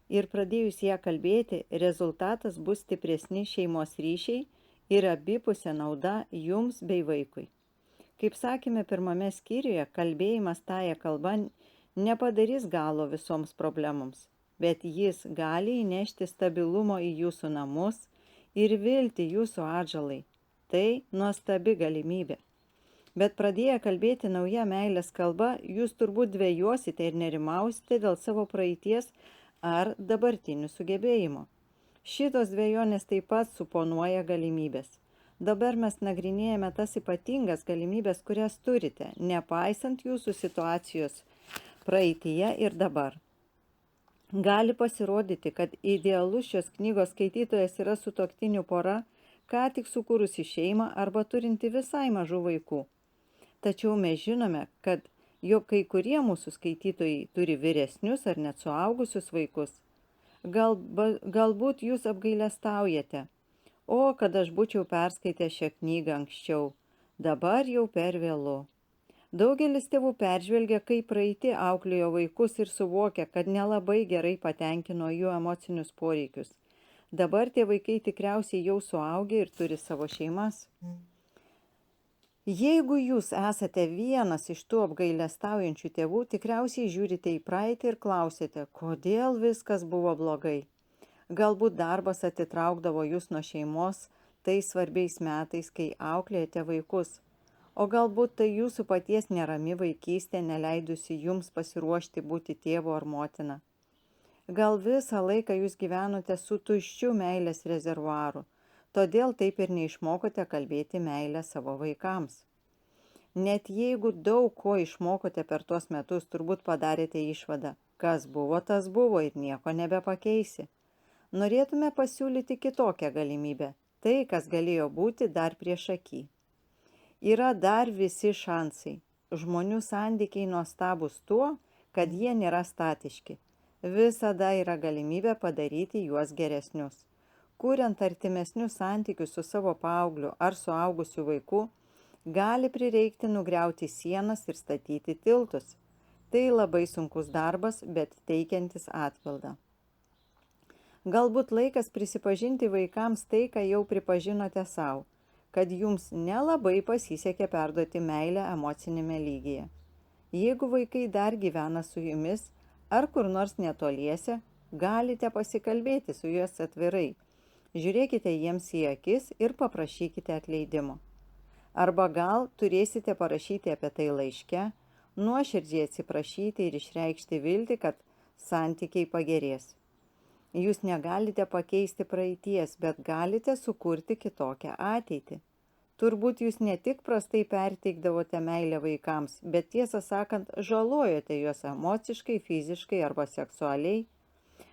ir pradėjus ją kalbėti, rezultatas bus stipresni šeimos ryšiai ir abipusė nauda jums bei vaikui. Kaip sakėme pirmame skyriuje, kalbėjimas tąja kalba nepadarys galo visoms problemoms, bet jis gali įnešti stabilumo į jūsų namus ir viltį jūsų atžalai. Tai nuostabi galimybė. Bet pradėję kalbėti nauja meilės kalba, jūs turbūt dvejosite ir nerimausite dėl savo praeities ar dabartinių sugebėjimų. Šitos dvejonės taip pat suponuoja galimybės. Dabar mes nagrinėjame tas ypatingas galimybės, kurias turite, nepaisant jūsų situacijos praeityje ir dabar. Gali pasirodyti, kad idealus šios knygos skaitytojas yra sutuoktinių pora, ką tik sukūrusi šeimą arba turinti visai mažų vaikų. Tačiau mes žinome, kad jog kai kurie mūsų skaitytojai turi vyresnius ar net suaugusius vaikus. Galbūt jūs apgailestaujate. O, kad aš būčiau perskaitę šią knygą anksčiau. Dabar jau per vėlu. Daugelis tėvų peržvelgia, kaip praeiti auklėjo vaikus ir suvokia, kad nelabai gerai patenkino jų emocinius poreikius. Dabar tie vaikai tikriausiai jau suaugę ir turi savo šeimas. Jeigu jūs esate vienas iš tų apgailestaujančių tėvų, tikriausiai žiūrite į praeitį ir klausite, kodėl viskas buvo blogai. Galbūt darbas atitraukdavo jūs nuo šeimos tais svarbiais metais, kai auklėjate vaikus. O galbūt tai jūsų paties nerami vaikystė, neleidusi jums pasiruošti būti tėvu ar motina. Gal visą laiką jūs gyvenote su tuščiu meilės rezervuaru, todėl taip ir neišmokote kalbėti meilę savo vaikams. Net jeigu daug ko išmokote per tuos metus, turbūt padarėte išvadą, kas buvo, tas buvo ir nieko nebepakeisi. Norėtume pasiūlyti kitokią galimybę, tai, kas galėjo būti dar prieš akį. Yra dar visi šansai. Žmonių santykiai nuostabūs tuo, kad jie nėra statiški. Visada yra galimybė padaryti juos geresnius. Kuriant artimesnius santykius su savo paaugliu ar suaugusiu vaiku, gali prireikti nugriauti sienas ir statyti tiltus. Tai labai sunkus darbas, bet teikiantis atpildą. Galbūt laikas prisipažinti vaikams tai, ką jau pripažinote savo, kad jums nelabai pasisekė perduoti meilę emocinėme lygyje. Jeigu vaikai dar gyvena su jumis ar kur nors netoliese, galite pasikalbėti su juos atvirai. Žiūrėkite jiems į akis ir paprašykite atleidimo. Arba gal turėsite parašyti apie tai laiške, nuoširdžiai atsiprašyti ir išreikšti viltį, kad santykiai pagerės. Jūs negalite pakeisti praeities, bet galite sukurti kitokią ateitį. Turbūt jūs ne tik prastai perteikdavote meilę vaikams, bet tiesą sakant, žalojote juos emociškai, fiziškai arba seksualiai.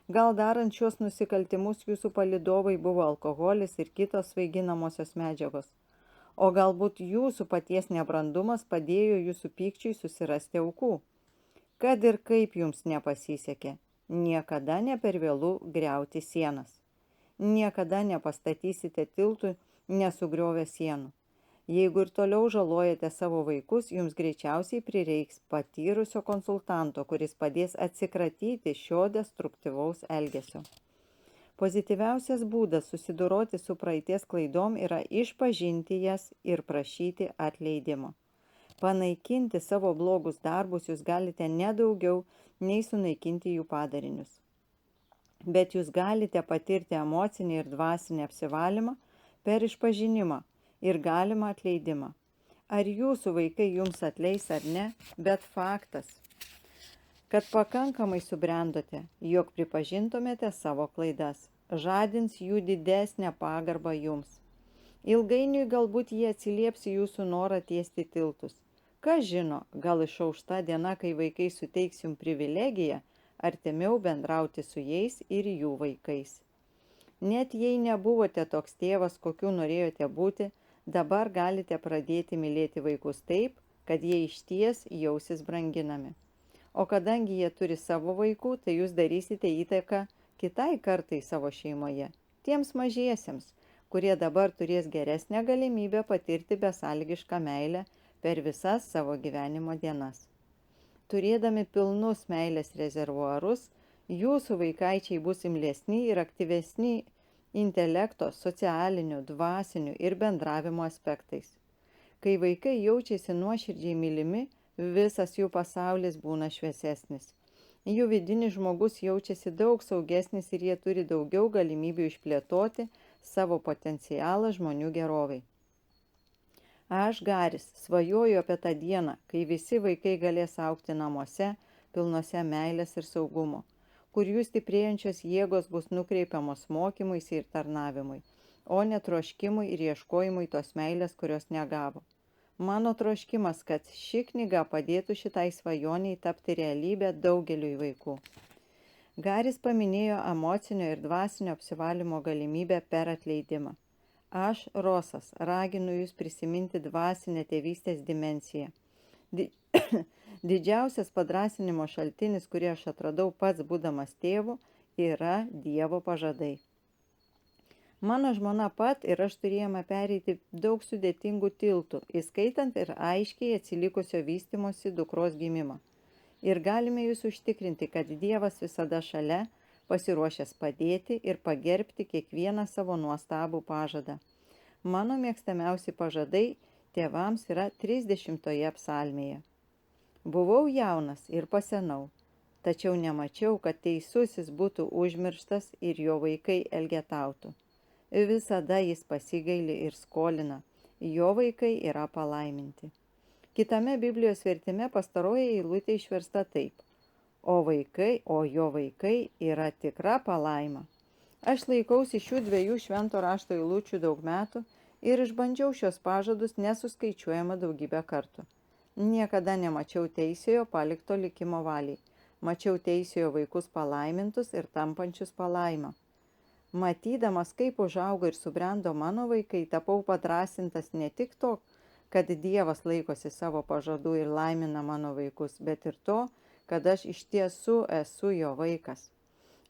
Gal darant šios nusikaltimus jūsų palydovai buvo alkoholis ir kitos svaiginamosios medžiagos. O galbūt jūsų paties nebrandumas padėjo jūsų pykčiui susirasti aukų. Kad ir kaip jums nepasisekė. Niekada ne per vėlų griauti sienas. Niekada nepastatysite tiltų nesugriovę sienų. Jeigu ir toliau žalojate savo vaikus, jums greičiausiai prireiks patyrusio konsultanto, kuris padės atsikratyti šio destruktyvaus elgesio. Pozityviausias būdas susidoroti su praeities klaidom yra išpažinti jas ir prašyti atleidimo. Panaikinti savo blogus darbus jūs galite nedaugiau nei sunaikinti jų padarinius. Bet jūs galite patirti emocinį ir dvasinį apsivalymą per išpažinimą ir galimą atleidimą. Ar jūsų vaikai jums atleis ar ne, bet faktas, kad pakankamai subrendote, jog pripažintumėte savo klaidas, žadins jų didesnę pagarbą jums. Ilgainiui galbūt jie atsilieps į jūsų norą tiesti tiltus. Kas žino, gal išauš ta diena, kai vaikai suteiks jums privilegiją artimiau bendrauti su jais ir jų vaikais. Net jei nebuvote toks tėvas, kokiu norėjote būti, dabar galite pradėti mylėti vaikus taip, kad jie išties jausis branginami. O kadangi jie turi savo vaikų, tai jūs darysite įtaką kitai kartai savo šeimoje, tiems mažiesiems, kurie dabar turės geresnę galimybę patirti besąlygišką meilę per visas savo gyvenimo dienas. Turėdami pilnus meilės rezervuarus, jūsų vaikaičiai bus imlesni ir aktyvesni intelekto, socialinių, dvasinių ir bendravimo aspektais. Kai vaikai jaučiasi nuoširdžiai mylimi, visas jų pasaulis būna šviesesnis. Jų vidinis žmogus jaučiasi daug saugesnis ir jie turi daugiau galimybių išplėtoti savo potencialą žmonių gerovai. Aš, Garis, svajoju apie tą dieną, kai visi vaikai galės augti namuose, pilnuose meilės ir saugumo, kur jų stiprėjančios jėgos bus nukreipiamos mokymuisi ir tarnavimui, o ne troškimui ir ieškojimui tos meilės, kurios negavo. Mano troškimas, kad ši knyga padėtų šitai svajoniai tapti realybę daugeliui vaikų. Garis paminėjo emocinio ir dvasinio apsivalymo galimybę per atleidimą. Aš, Rosas, raginu jūs prisiminti dvasinę tėvystės dimensiją. Didžiausias padrąsinimo šaltinis, kurį aš atradau pats būdamas tėvu, yra Dievo pažadai. Mano žmona pat ir aš turėjome pereiti daug sudėtingų tiltų, įskaitant ir aiškiai atsilikusio vystimosi dukros gimimą. Ir galime jūs užtikrinti, kad Dievas visada šalia, pasiruošęs padėti ir pagerbti kiekvieną savo nuostabų pažadą. Mano mėgstamiausi pažadai tėvams yra 30 psalmėje. Buvau jaunas ir pasenau, tačiau nemačiau, kad teisusis būtų užmirštas ir jo vaikai elgetautų. Visada jis pasigaili ir skolina, jo vaikai yra palaiminti. Kitame Biblijos vertime pastaroji eilutė išversta taip. O jo vaikai yra tikra palaima. Aš laikausi šių dviejų švento rašto eilučių daug metų ir išbandžiau šios pažadus nesuskaičiuojama daugybę kartų. Niekada nemačiau teisiojo palikto likimo valiai. Mačiau teisiojo vaikus palaimintus ir tampančius palaimą. Matydamas, kaip užaugo ir subrendo mano vaikai, tapau padrąsintas ne tik to, kad Dievas laikosi savo pažadų ir laimina mano vaikus, bet ir to, kad aš iš tiesų esu jo vaikas.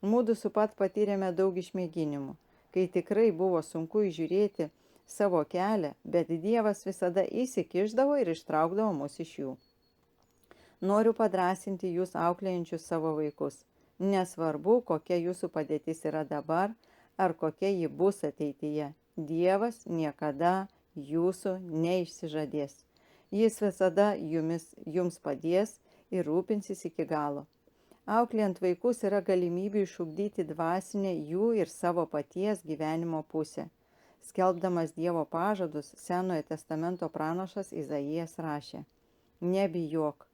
Mūdu su pat patyrėme daug išmėginimų, kai tikrai buvo sunku įžiūrėti savo kelią, bet Dievas visada įsikišdavo ir ištraukdavo mus iš jų. Noriu padrąsinti jūs auklėjančius savo vaikus. Nesvarbu, kokia jūsų padėtis yra dabar, ar kokia ji bus ateityje. Dievas niekada jūsų neišsižadės. Jis visada jums padės ir rūpinsis iki galo. Auklėjant vaikus yra galimybė išugdyti dvasinę jų ir savo paties gyvenimo pusę. Skelbdamas Dievo pažadus, Senojo testamento pranašas Izaijas rašė: Nebijok,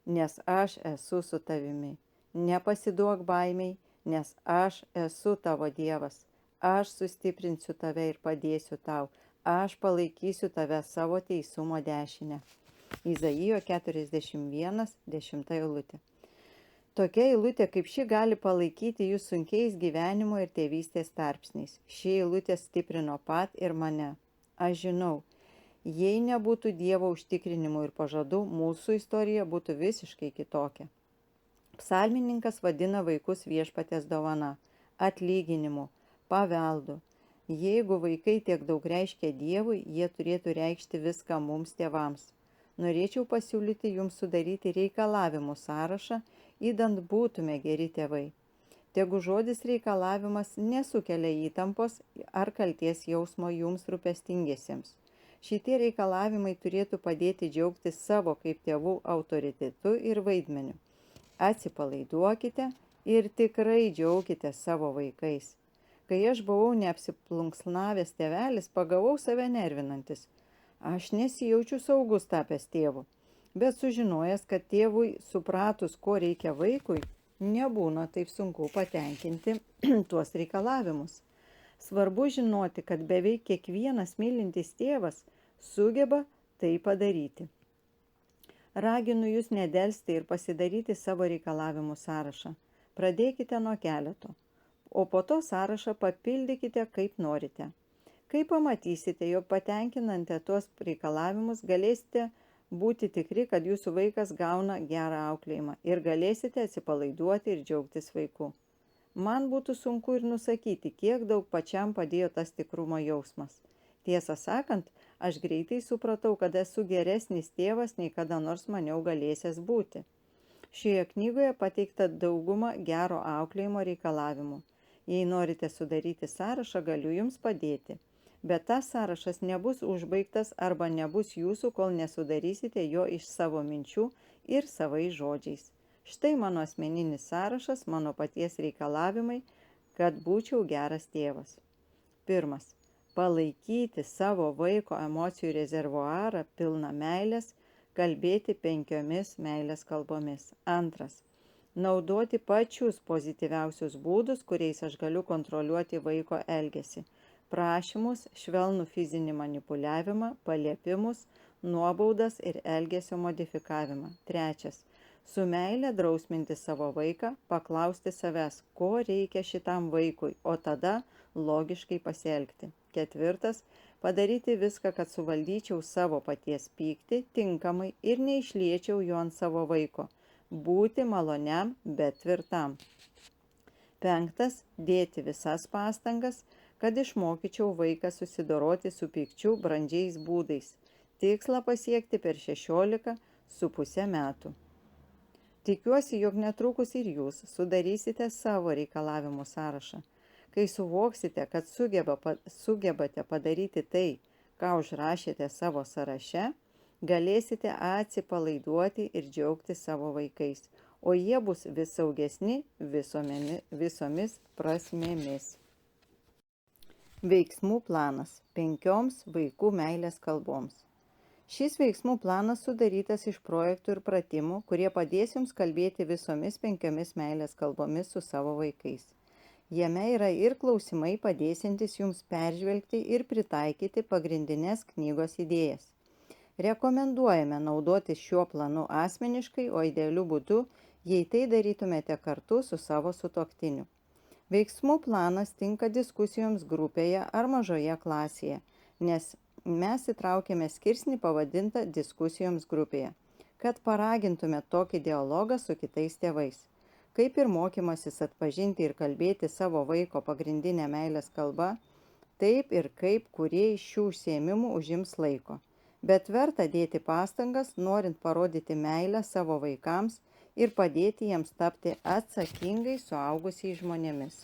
nes aš esu su tavimi. Nepasiduok baimiai, nes aš esu tavo Dievas. Aš sustiprinsiu tave ir padėsiu tau. Aš palaikysiu tave savo teisumo dešinę. Izaijo 41, 10 eilutė. Tokia eilutė kaip ši gali palaikyti jūs sunkiais gyvenimo ir tėvystės tarpsniais. Ši eilutė stiprino pat ir mane. Aš žinau, jei nebūtų Dievo užtikrinimų ir pažadų, mūsų istorija būtų visiškai kitokia. Psalmininkas vadina vaikus viešpaties dovana, atlyginimu, paveldu. Jeigu vaikai tiek daug reiškia Dievui, jie turėtų reikšti viską mums tėvams. Norėčiau pasiūlyti jums sudaryti reikalavimų sąrašą, idant būtume geri tėvai. Tegu žodis reikalavimas nesukelia įtampos ar kalties jausmo jums rūpestingiesiems. Šitie reikalavimai turėtų padėti džiaugtis savo kaip tėvų autoritetu ir vaidmeniu. Atsipalaiduokite ir tikrai džiaukite savo vaikais. Kai aš buvau neapsiplunksnavęs tėvelis, pagavau save nervinantis. Aš nesijaučiu saugus tapęs tėvu, bet sužinojęs, kad tėvui supratus, ko reikia vaikui, nebūna taip sunku patenkinti tuos reikalavimus. Svarbu žinoti, kad beveik kiekvienas mylintis tėvas sugeba tai padaryti. Raginu jūs nedelsti ir pasidaryti savo reikalavimų sąrašą. Pradėkite nuo keleto, o po to sąrašą papildykite kaip norite. Kai pamatysite, jog patenkinate tuos reikalavimus, galėsite būti tikri, kad jūsų vaikas gauna gerą auklėjimą ir galėsite atsipalaiduoti ir džiaugtis vaiku. Man būtų sunku ir nusakyti, kiek daug pačiam padėjo tas tikrumo jausmas. Tiesą sakant, aš greitai supratau, kad esu geresnis tėvas, nei kada nors maniau galėsęs būti. Šioje knygoje pateikta dauguma gero auklėjimo reikalavimų. Jei norite sudaryti sąrašą, galiu jums padėti. Bet tas sąrašas nebus užbaigtas arba nebus jūsų, kol nesudarysite jo iš savo minčių ir savais žodžiais. Štai mano asmeninis sąrašas, mano paties reikalavimai, kad būčiau geras tėvas. 1. palaikyti savo vaiko emocijų rezervuarą pilną meilės, kalbėti 5 meilės kalbomis. Antras. Naudoti pačius pozityviausius būdus, kuriais aš galiu kontroliuoti vaiko elgesį. Prašymus, švelnų fizinį manipuliavimą, paliepimus, nuobaudas ir elgesio modifikavimą. Trečias. Su meile drausminti savo vaiką, paklausti savęs, ko reikia šitam vaikui, o tada logiškai pasielgti. Ketvirtas. Padaryti viską, kad suvaldyčiau savo paties pyktį tinkamai ir neišliečiau jo ant savo vaiko. Būti maloniam, bet tvirtam. Penktas. Dėti visas pastangas, kad išmokyčiau vaiką susidoroti su pykčiu brandžiais būdais. Tikslą pasiekti per 16,5 metų. Tikiuosi, jog netrukus ir jūs sudarysite savo reikalavimų sąrašą. Kai suvoksite, kad sugebate padaryti tai, ką užrašėte savo sąraše, galėsite atsipalaiduoti ir džiaugtis savo vaikais, o jie bus vis saugesni visomis prasmėmis. Veiksmų planas 5 vaikų meilės kalboms. Šis veiksmų planas sudarytas iš projektų ir pratimų, kurie padės jums kalbėti visomis 5 meilės kalbomis su savo vaikais. Jame yra ir klausimai padėsiantys jums peržvelgti ir pritaikyti pagrindinės knygos idėjas. Rekomenduojame naudotis šiuo planu asmeniškai, o idealiu būdu, jei tai darytumėte kartu su savo sutuoktiniu. Veiksmų planas tinka diskusijoms grupėje ar mažoje klasėje, nes mes įtraukėme skirsnį pavadintą diskusijoms grupėje, kad paragintume tokį dialogą su kitais tėvais. Kaip ir mokymasis atpažinti ir kalbėti savo vaiko pagrindinę meilės kalbą, taip ir kaip kurie iš šių užsiėmimų užims laiko. Bet verta dėti pastangas, norint parodyti meilę savo vaikams ir padėti jiems tapti atsakingai suaugusiais žmonėmis.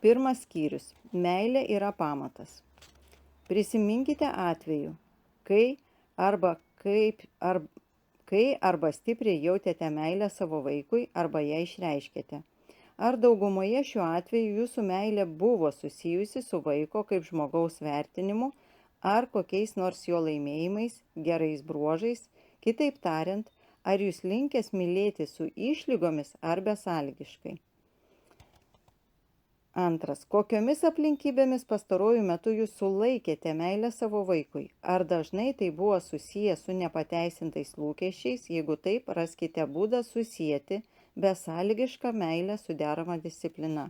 Pirmas skyrius. Meilė yra pamatas. Prisiminkite atvejų, kai arba stipriai jautėte meilę savo vaikui arba ją išreiškėte. Ar daugumoje šiuo atveju jūsų meilė buvo susijusi su vaiko kaip žmogaus vertinimu ar kokiais nors jo laimėjimais, gerais bruožais, kitaip tariant, ar jūs linkęs mylėti su išlygomis ar besąlygiškai. Antras. Kokiomis aplinkybėmis pastaruoju metu jūs sulaikėte meilę savo vaikui? Ar dažnai tai buvo susiję su nepateisintais lūkesčiais? Jeigu taip, raskite būdą susijęti besąlygišką meilę su derama disciplina.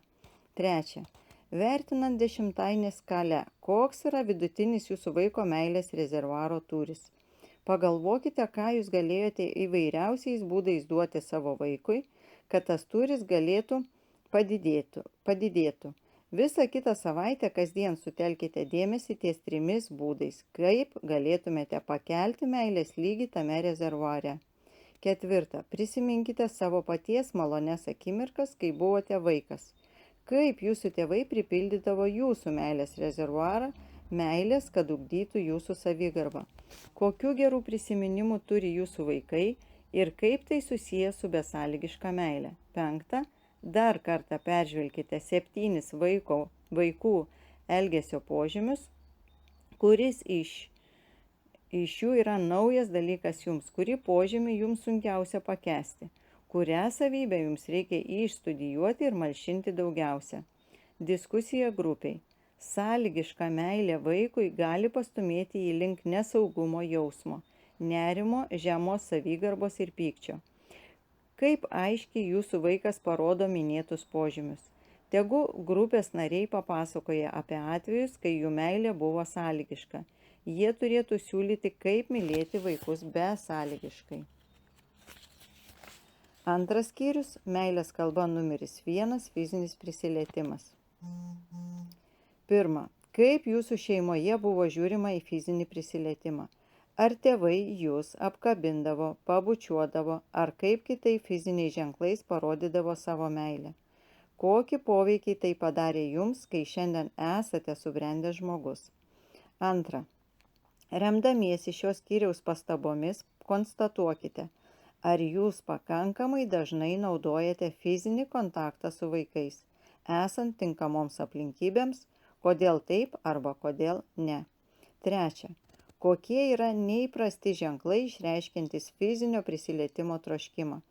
Trečia. Vertinant 10-tainę skalę, koks yra vidutinis jūsų vaiko meilės rezervuaro tūris? Pagalvokite, ką jūs galėjote įvairiausiais būdais duoti savo vaikui, kad tas tūris galėtų padidėtų. Visą kitą savaitę kasdien sutelkite dėmesį ties 3 būdais, kaip galėtumėte pakelti meilės lygį tame rezervuare. 4. Prisiminkite savo paties malonias akimirkas, kai buvote vaikas. Kaip jūsų tėvai pripildydavo jūsų meilės rezervuarą, meilės, kad ugdytų jūsų savigarbą. Kokių gerų prisiminimų turi jūsų vaikai ir kaip tai susiję su besąlygiška meile. 5. Dar kartą peržvelkite 7 vaikų elgesio požymius, kuris iš jų yra naujas dalykas jums, kurį požymį jums sunkiausia pakęsti, kurią savybę jums reikia išstudijuoti ir malšinti daugiausia. Diskusija grupiai. Sąlygiška meilė vaikui gali pastumėti jį link nesaugumo jausmo, nerimo, žemos savigarbos ir pykčio. Kaip aiškiai jūsų vaikas parodo minėtus požymius. Tegu grupės nariai papasakoja apie atvejus, kai jų meilė buvo sąlygiška. Jie turėtų siūlyti, kaip mylėti vaikus besąlygiškai. Antras skyrius – meilės kalba numeris 1 – fizinis prisilietimas. 1. Kaip jūsų šeimoje buvo žiūrima į fizinį prisilietimą? Ar tėvai jūs apkabindavo, pabučiuodavo, ar kaip kitai fiziniais ženklais parodydavo savo meilę? Kokį poveikį tai padarė jums, kai šiandien esate subrendęs žmogus? 2. Remdamiesi šios skyriaus pastabomis, konstatuokite, ar jūs pakankamai dažnai naudojate fizinį kontaktą su vaikais, esant tinkamoms aplinkybėms, kodėl taip arba kodėl ne. Trečia, kokie yra neįprasti ženklai išreiškiantys fizinio prisilietimo troškimą.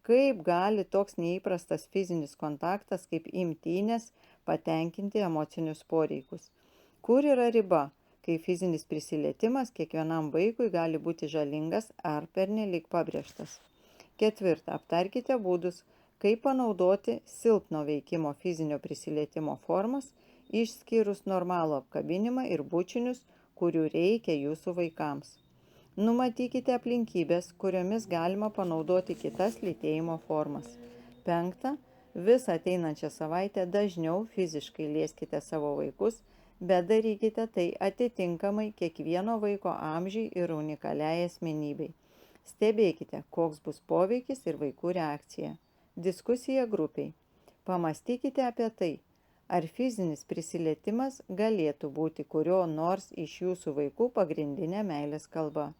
Kaip gali toks neįprastas fizinis kontaktas kaip imtynės patenkinti emocinius poreikius? Kur yra riba, kai fizinis prisilietimas kiekvienam vaikui gali būti žalingas ar pernelyg pabrėžtas? Ketvirta, aptarkite būdus, kaip panaudoti silpno veikimo fizinio prisilietimo formas, išskyrus normalų apkabinimą ir bučinius, kurių reikia jūsų vaikams. Numatykite aplinkybės, kuriomis galima panaudoti kitas lytėjimo formas. Penkta, visą ateinančią savaitę dažniau fiziškai lieskite savo vaikus, bet darykite tai atitinkamai kiekvieno vaiko amžiui ir unikaliai asmenybei. Stebėkite, koks bus poveikis ir vaikų reakcija. Diskusija grupiai. Pamastykite apie tai, ar fizinis prisilietimas galėtų būti kurio nors iš jūsų vaikų pagrindinė meilės kalba.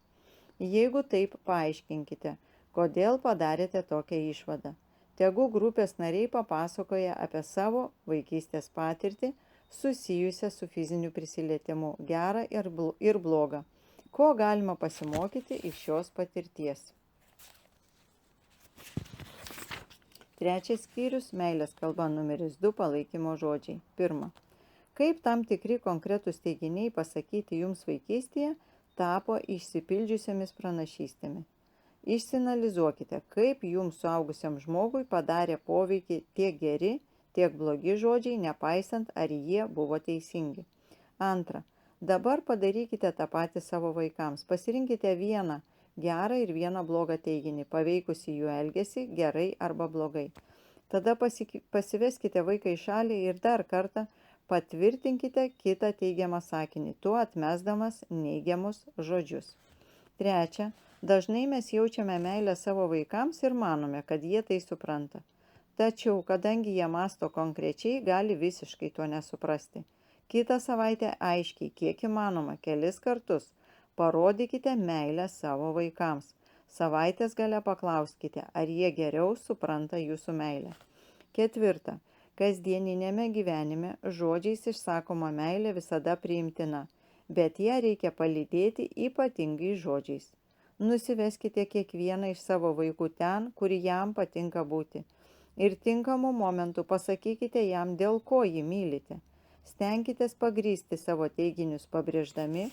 Jeigu taip, paaiškinkite, kodėl padarėte tokią išvadą. Tegu grupės nariai papasakoja apie savo vaikystės patirtį susijusią su fiziniu prisilietimu, gerą ir blogą. Ko galima pasimokyti iš šios patirties? Trečias skyrius – meilės kalba numeris 2 – palaikymo žodžiai. Pirma. Kaip tam tikri konkretūs teiginiai pasakyti jums vaikystėje tapo išsipildžiusiamis pranašystėmis. Išsianalizuokite, kaip jums suaugusiam žmogui padarė poveikį tiek geri, tiek blogi žodžiai, nepaisant ar jie buvo teisingi. Antra. Dabar padarykite tą patį savo vaikams. Pasirinkite vieną gerą ir vieną blogą teiginį, paveikusi jų elgesį gerai arba blogai. Tada pasiveskite vaiką į šalį ir dar kartą patvirtinkite kitą teigiamą sakinį, tuo atmesdamas neigiamus žodžius. Trečia, dažnai mes jaučiame meilę savo vaikams ir manome, kad jie tai supranta. Tačiau, kadangi jie mąsto konkrečiai, gali visiškai to nesuprasti. Kitą savaitę aiškiai, kiek įmanoma, kelis kartus parodykite meilę savo vaikams. Savaitės gale paklauskite, ar jie geriau supranta jūsų meilę. Ketvirta. Kasdieninėme gyvenime žodžiais išsakoma meilė visada priimtina, bet ją reikia palydėti ypatingais žodžiais. Nusiveskite kiekvieną iš savo vaikų ten, kur jam patinka būti. Ir tinkamu momentu pasakykite jam, dėl ko jį mylite. Stenkitės pagrįsti savo teiginius pabrėždami,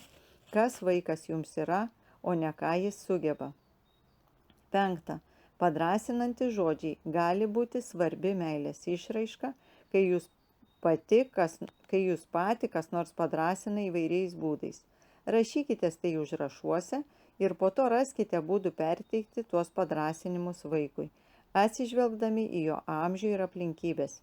kas vaikas jums yra, o ne ką jis sugeba. Penkta. Padrąsinantys žodžiai gali būti svarbi meilės išraiška, kai jūs pati kas nors padrąsina įvairiais būdais. Rašykitės tai užrašuose ir po to raskite būdų perteikti tuos padrąsinimus vaikui, atsižvelgdami į jo amžių ir aplinkybės.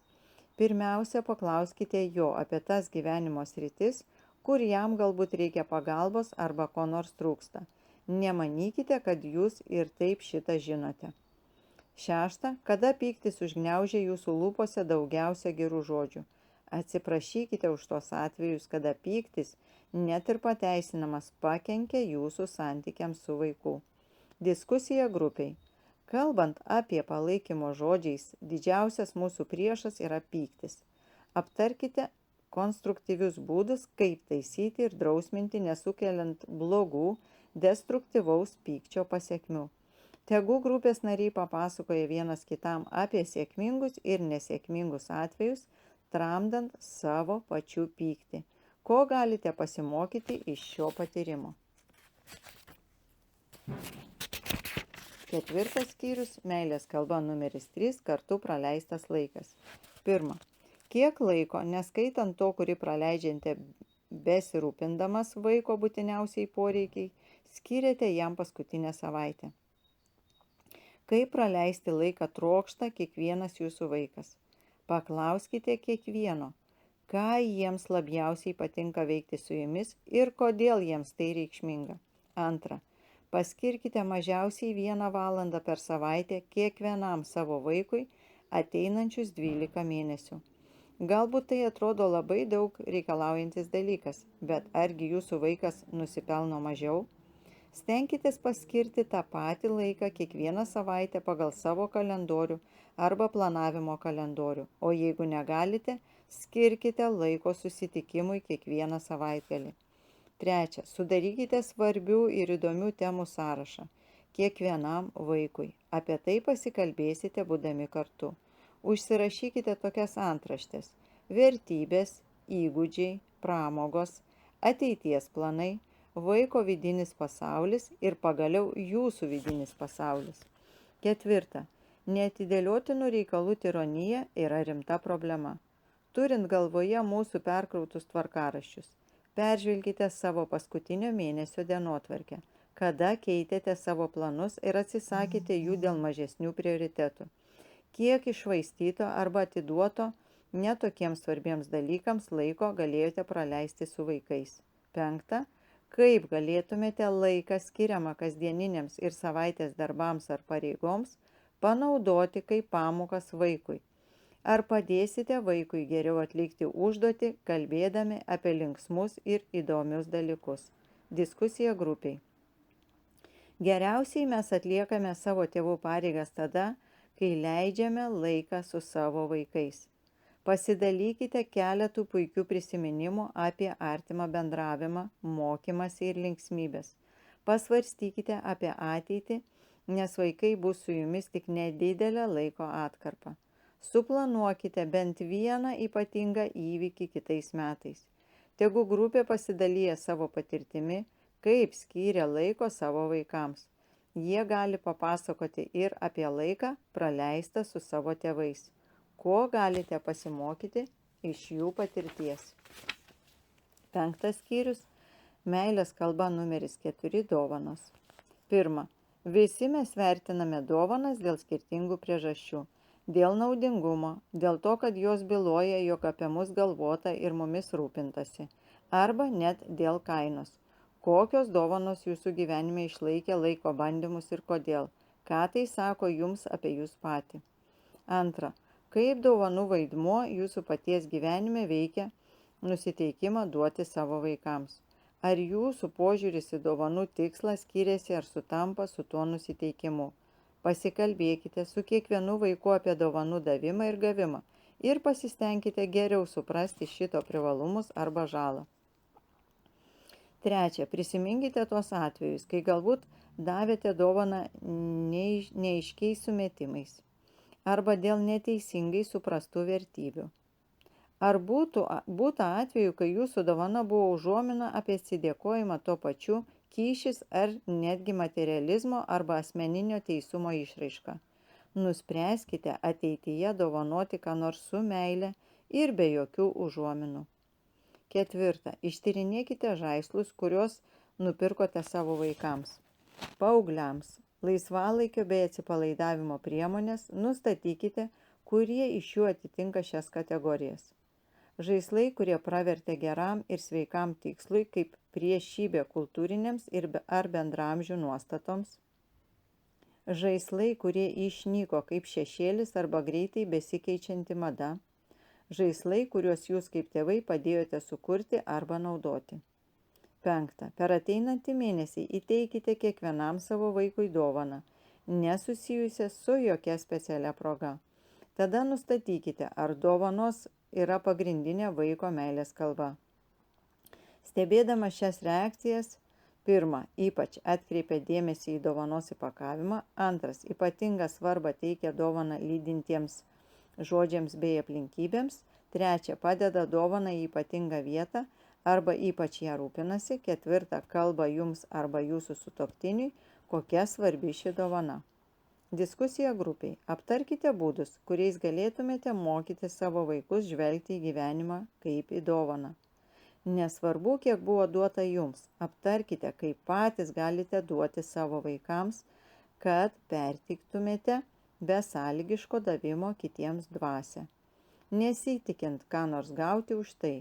Pirmiausia, paklauskite jo apie tas gyvenimo sritis, kur jam galbūt reikia pagalbos arba ko nors trūksta. Nemanykite, kad jūs ir taip šitą žinote. Šešta, kada pyktis užgniaužia jūsų lūpose daugiausia gerų žodžių. Atsiprašykite už tos atvejus, kada pyktis, net ir pateisinamas, pakenkia jūsų santykiams su vaiku. Diskusija grupiai. Kalbant apie palaikymo žodžiais, didžiausias mūsų priešas yra pyktis. Aptarkite konstruktyvius būdus, kaip taisyti ir drausminti, nesukeliant blogų, destruktyvaus pykčio pasekmių. Tegu grupės nariai papasakoja vienas kitam apie sėkmingus ir nesėkmingus atvejus, tramdant savo pačių pyktį. Ko galite pasimokyti iš šio patyrimo? Ketvirtas skyrius – meilės kalba numeris 3 – kartu praleistas laikas. Pirma. Kiek laiko, neskaitant to, kurį praleidžiate besirūpindamas vaiko būtiniausiai poreikiai, skyrėte jam paskutinę savaitę? Kaip praleisti laiką trokšta kiekvienas jūsų vaikas? Paklauskite kiekvieno, ką jiems labiausiai patinka veikti su jumis ir kodėl jiems tai reikšminga. Antra. Paskirkite mažiausiai 1 valandą per savaitę kiekvienam savo vaikui ateinančius 12 mėnesių. Galbūt tai atrodo labai daug reikalaujantis dalykas, bet argi jūsų vaikas nusipelno mažiau? Stenkitės paskirti tą patį laiką kiekvieną savaitę pagal savo kalendorių arba planavimo kalendorių, o jeigu negalite, Skirkite laiko susitikimui kiekvieną savaitgalį. 3. Sudarykite svarbių ir įdomių temų sąrašą kiekvienam vaikui. Apie tai pasikalbėsite būdami kartu. Užsirašykite tokias antraštės: vertybės, įgūdžiai, pramogos, ateities planai, vaiko vidinis pasaulis ir pagaliau jūsų vidinis pasaulis. 4. Neatidėliotinų reikalų tironija yra rimta problema. Turint galvoje mūsų perkrautus tvarkaraščius, peržvelkite savo paskutinio mėnesio dienotvarkę, kada keitėte savo planus ir atsisakėte jų dėl mažesnių prioritetų. Kiek iššvaistyto arba atiduoto netokiems svarbiems dalykams laiko galėjote praleisti su vaikais. 5. Kaip galėtumėte laiką skiriamą kasdieniniams ir savaitės darbams ar pareigoms panaudoti kaip pamokas vaikui? Ar padėsite vaikui geriau atlikti užduotį, kalbėdami apie linksmus ir įdomius dalykus? Diskusija grupiai. Geriausiai mes atliekame savo tėvų pareigas tada, kai leidžiame laiką su savo vaikais. Pasidalykite keletų puikių prisiminimų apie artimą bendravimą, mokymąsi ir linksmybės. Pasvarstykite apie ateitį, nes vaikai bus su jumis tik nedidelę laiko atkarpą. Suplanuokite bent vieną ypatingą įvykį kitais metais. Tegu grupė pasidalyja savo patirtimi, kaip skyrė laiko savo vaikams. Jie gali papasakoti ir apie laiką praleistą su savo tėvais. Ko galite pasimokyti iš jų patirties. 5. skyrius. Meilės kalba numeris 4. Dovanos. 1. Visi mes vertiname dovanas dėl skirtingų priežasčių. Dėl naudingumo, dėl to, kad jos byloja, jog apie mus galvota ir mumis rūpintasi, arba net dėl kainos. Kokios dovanos jūsų gyvenime išlaikė laiko bandymus ir kodėl? Ką tai sako jums apie jūs patį? 2. Kaip dovanų vaidmuo jūsų paties gyvenime veikia nusiteikimą duoti savo vaikams? Ar jūsų požiūris į dovanų tikslą skiriasi ar sutampa su tuo nusiteikimu? Pasikalbėkite su kiekvienu vaiku apie dovanų davimą ir gavimą ir pasistengkite geriau suprasti šito privalumus arba žalą. 3. Prisiminkite tuos atvejus, kai galbūt davėte dovaną neaiškiais sumetimais arba dėl neteisingai suprastų vertybių. Ar būta atveju, kai jūsų dovana buvo užuomina apie atsidėkojimą tuo pačiu, kyšis ar netgi materializmo arba asmeninio teisumo išraiška. Nuspręskite ateityje dovanoti ką nors su meile ir be jokių užuominų. 4. Ištyrinėkite žaislus, kuriuos nupirkote savo vaikams. Paaugliams, laisvalaikio bei atsipalaidavimo priemonės, nustatykite, kurie iš jų atitinka šias kategorijas. Žaislai, kurie pravertė geram ir sveikam tikslui kaip priešybė kultūrinėms ar bendramžių nuostatoms. Žaislai, kurie išnyko kaip šešėlis arba greitai besikeičianti mada. Žaislai, kuriuos jūs kaip tėvai padėjote sukurti arba naudoti. 5. Per ateinantį mėnesį įteikite kiekvienam savo vaikui dovaną, nesusijusią su jokia specialia proga. Tada nustatykite, ar dovanos yra pagrindinė vaiko meilės kalba. Stebėdama šias reakcijas, 1. Ypač atkreipia dėmesį į dovanos įpakavimą, 2. Ypatingą svarbą teikia dovaną lydintiems žodžiams bei aplinkybėms, 3. Padeda dovaną į ypatingą vietą arba ypač ją rūpinasi, 4. Kalba jums arba jūsų sutuoktiniui, kokia svarbi ši dovana. Diskusija grupiai. Aptarkite būdus, kuriais galėtumėte mokyti savo vaikus žvelgti į gyvenimą kaip į dovaną. Nesvarbu, kiek buvo duota jums, aptarkite, kaip patys galite duoti savo vaikams, kad perteiktumėte besąlygiško davimo kitiems dvasią. Nesitikint ką nors gauti už tai.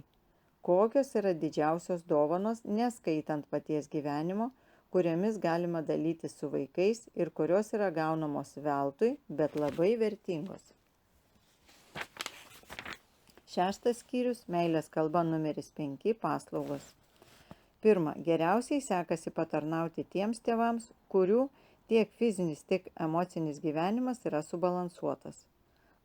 Kokios yra didžiausios dovanos, neskaitant paties gyvenimo, kuriomis galima dalyti su vaikais ir kurios yra gaunamos veltui, bet labai vertingos. 6. skyrius. Meilės kalba numeris 5. Paslaugos. 1. Geriausiai sekasi patarnauti tiems tėvams, kurių tiek fizinis, tiek emocinis gyvenimas yra subalansuotas.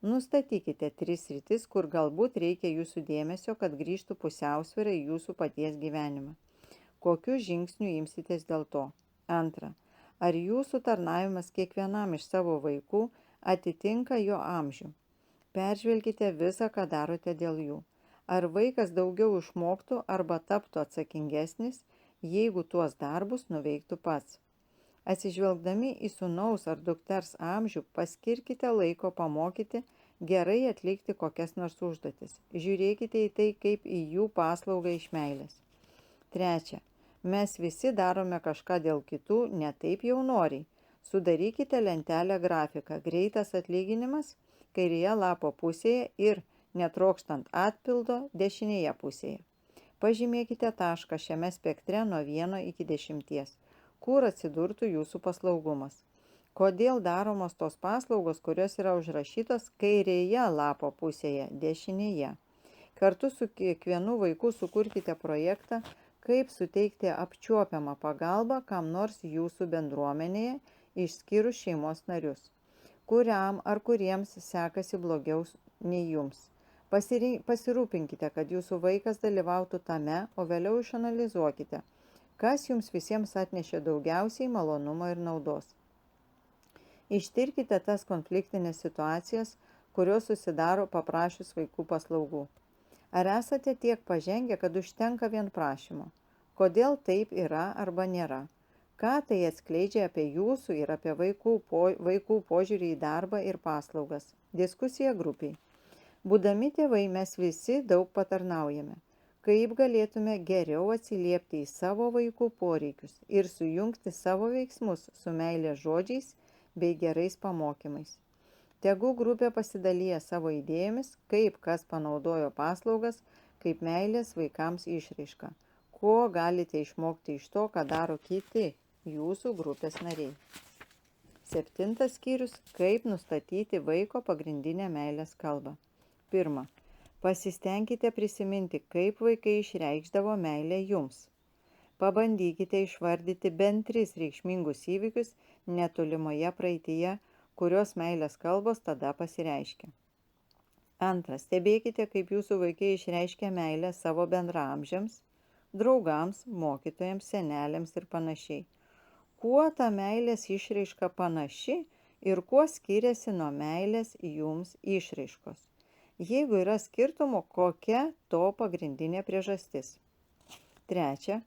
Nustatykite 3 sritis, kur galbūt reikia jūsų dėmesio, kad grįžtų pusiausvyrą į jūsų paties gyvenimą. Kokių žingsnių imsitės dėl to? Antra, ar jūsų tarnavimas kiekvienam iš savo vaikų atitinka jo amžių? Peržvelkite visą, ką darote dėl jų. Ar vaikas daugiau išmoktų arba taptų atsakingesnis, jeigu tuos darbus nuveiktų pats? Atsižvelgdami į sūnaus ar dukters amžių, paskirkite laiko pamokyti gerai atlikti kokias nors užduotis. Žiūrėkite į tai kaip į jų paslaugą iš meilės. Trečia, mes visi darome kažką dėl kitų, ne taip jau noriai. Sudarykite lentelę grafiką, greitas atlyginimas kairėje lapo pusėje ir netrokštant atpildo dešinėje pusėje. Pažymėkite tašką šiame spektre nuo 1 iki 10. Kur atsidurtų jūsų paslaugumas. Kodėl daromos tos paslaugos, kurios yra užrašytos kairėje lapo pusėje, dešinėje. Kartu su kiekvienu vaiku sukurkite projektą, kaip suteikti apčiuopiamą pagalbą kam nors jūsų bendruomenėje, išskyrus šeimos narius, kuriam ar kuriems sekasi blogiau nei jums. Pasirūpinkite, kad jūsų vaikas dalyvautų tame, o vėliau išanalizuokite, kas jums visiems atnešė daugiausiai malonumo ir naudos. Ištirkite tas konfliktinės situacijas, kurios susidaro paprašius vaikų paslaugų. Ar esate tiek pažengę, kad užtenka vien prašymo? Kodėl taip yra arba nėra? Ką tai atskleidžia apie jūsų ir apie vaikų požiūrį į darbą ir paslaugas? Diskusija grupiai. Būdami tėvai mes visi daug patarnaujame. Kaip galėtume geriau atsiliepti į savo vaikų poreikius ir sujungti savo veiksmus su meilės žodžiais bei gerais pamokymais. Tegu grupė pasidalyja savo idėjomis, kaip kas panaudojo paslaugas, kaip meilės vaikams išraiška. Ko galite išmokti iš to, ką daro kiti jūsų grupės nariai. 7 skyrius – kaip nustatyti vaiko pagrindinę meilės kalbą. 1. Pasistengkite prisiminti, kaip vaikai išreikšdavo meilę jums. Pabandykite išvardyti bent 3 reikšmingus įvykius netolimoje praeityje, kurios meilės kalbos tada pasireiškia. 2. Stebėkite, kaip jūsų vaikai išreiškia meilę savo bendraamžiams, draugams, mokytojams, seneliams ir panašiai. Kuo ta meilės išraiška panaši ir kuo skiriasi nuo meilės jums išraiškos? Jeigu yra skirtumų, kokia to pagrindinė priežastis. 3.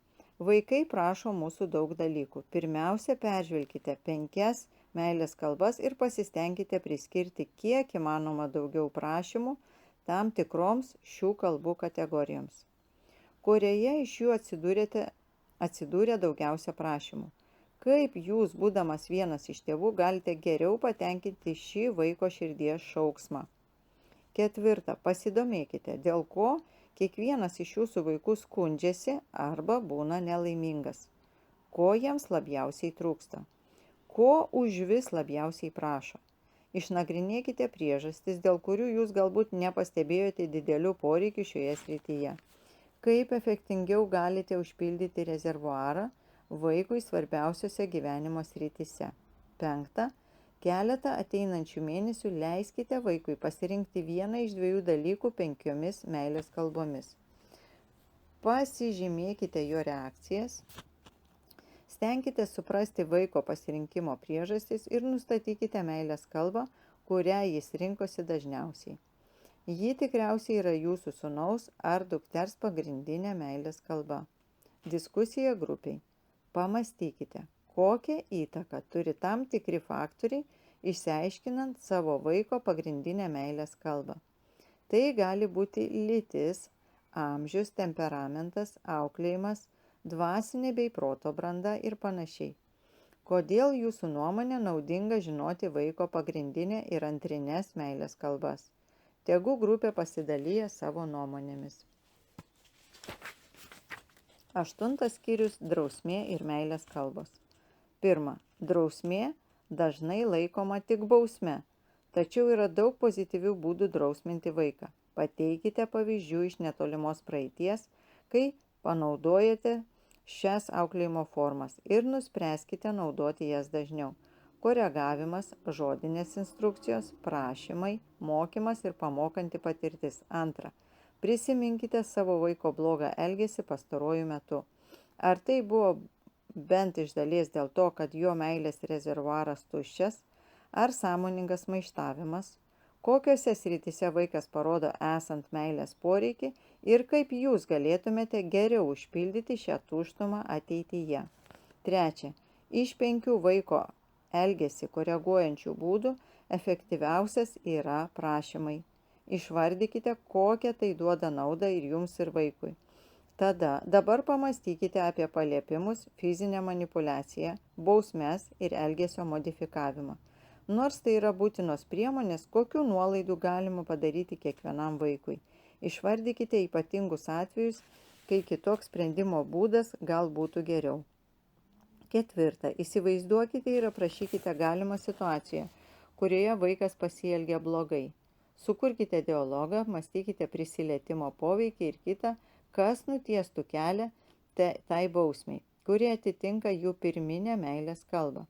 Vaikai prašo mūsų daug dalykų. Pirmiausia, peržvelkite 5 meilės kalbas ir pasistengkite priskirti kiek įmanoma daugiau prašymų tam tikroms šių kalbų kategorijoms. Kurioje iš jų atsidūrė daugiausia prašymų? Kaip jūs, būdamas vienas iš tėvų, galite geriau patenkinti šį vaiko širdies šauksmą? 4. Pasidomėkite, dėl ko kiekvienas iš jūsų vaikų skundžiasi arba būna nelaimingas. Ko jiems labiausiai trūksta? Ko užvis labiausiai prašo? Išnagrinėkite priežastis, dėl kurių jūs galbūt nepastebėjote didelių poreikių šioje srityje. Kaip efektingiau galite užpildyti rezervuarą vaikui svarbiausiose gyvenimo srityse. 5. Keletą ateinančių mėnesių leiskite vaikui pasirinkti vieną iš 2 dalykų 5 meilės kalbomis. Pasižymėkite jo reakcijas, stenkite suprasti vaiko pasirinkimo priežastis ir nustatykite meilės kalbą, kurią jis rinkosi dažniausiai. Ji tikriausiai yra jūsų sūnaus ar dukters pagrindinė meilės kalba. Diskusija grupiai. Pamastykite, kokią įtaką turi tam tikri faktoriai, išsiaiškinant savo vaiko pagrindinę meilės kalbą. Tai gali būti lytis, amžius, temperamentas, auklėjimas, dvasinė bei proto branda ir panašiai. Kodėl jūsų nuomonė naudinga žinoti vaiko pagrindinę ir antrines meilės kalbas? Tegu grupė pasidalyja savo nuomonėmis. 8 skyrius – drausmė ir meilės kalbos. 1. Drausmė dažnai laikoma tik bausme, tačiau yra daug pozityvių būdų drausminti vaiką. Pateikite pavyzdžių iš netolimos praeities, kai panaudojate šias auklėjimo formas ir nuspręskite naudoti jas dažniau. koregavimas, žodinės instrukcijos, prašymai, mokymas ir pamokanti patirtis. Antra, prisiminkite savo vaiko blogą elgesį pastaruoju metu. Ar tai buvo bent iš dalies dėl to, kad jo meilės rezervuaras tuščias, ar sąmoningas maištavimas, kokiose srityse vaikas parodo esant meilės poreikį ir kaip jūs galėtumėte geriau užpildyti šią tuštumą ateityje. Trečia, iš 5 vaiko elgesį koreguojančių būdų efektyviausias yra prašymai. Išvardykite, kokią tai duoda naudą ir jums ir vaikui. Dabar pamastykite apie paliepimus, fizinę manipulaciją, bausmes ir elgesio modifikavimą. Nors tai yra būtinos priemonės, kokių nuolaidų galima padaryti kiekvienam vaikui. Išvardykite ypatingus atvejus, kai kitoks sprendimo būdas gal būtų geriau. Ketvirta, įsivaizduokite ir aprašykite galimą situaciją, kurioje vaikas pasielgia blogai. Sukurkite dialogą, mąstykite prisilietimo poveikį ir kitą, kas nutiestų kelią tai bausmei, kurie atitinka jų pirminę meilės kalbą.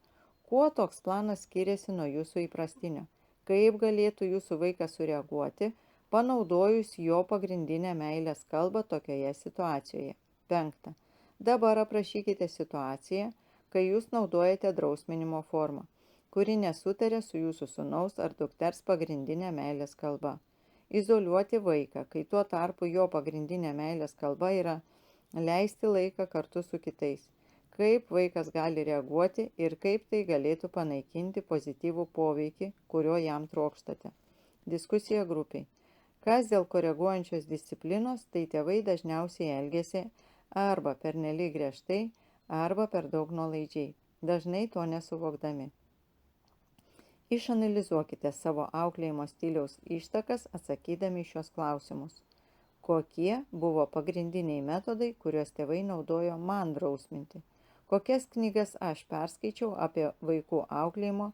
Kuo toks planas skiriasi nuo jūsų įprastinio? Kaip galėtų jūsų vaikas sureaguoti, panaudojus jo pagrindinę meilės kalbą tokioje situacijoje? 5. Dabar aprašykite situaciją, kai jūs naudojate drausminimo formą, kuri nesutarė su jūsų sūnaus ar dukters pagrindinė meilės kalba. Izoliuoti vaiką, kai tuo tarpu jo pagrindinė meilės kalba yra leisti laiką kartu su kitais. Kaip vaikas gali reaguoti ir kaip tai galėtų panaikinti pozityvų poveikį, kurio jam trokštate. Diskusija grupiai. Kas dėl koreguojančios disciplinos, tai tėvai dažniausiai elgiasi arba pernelyg griežtai, arba per daug nuolaidžiai, dažnai to nesuvokdami. Išanalizuokite savo auklėjimo stiliaus ištakas atsakydami šios klausimus. Kokie buvo pagrindiniai metodai, kuriuos tėvai naudojo man drausminti? Kokias knygas aš perskaičiau apie vaikų auklėjimo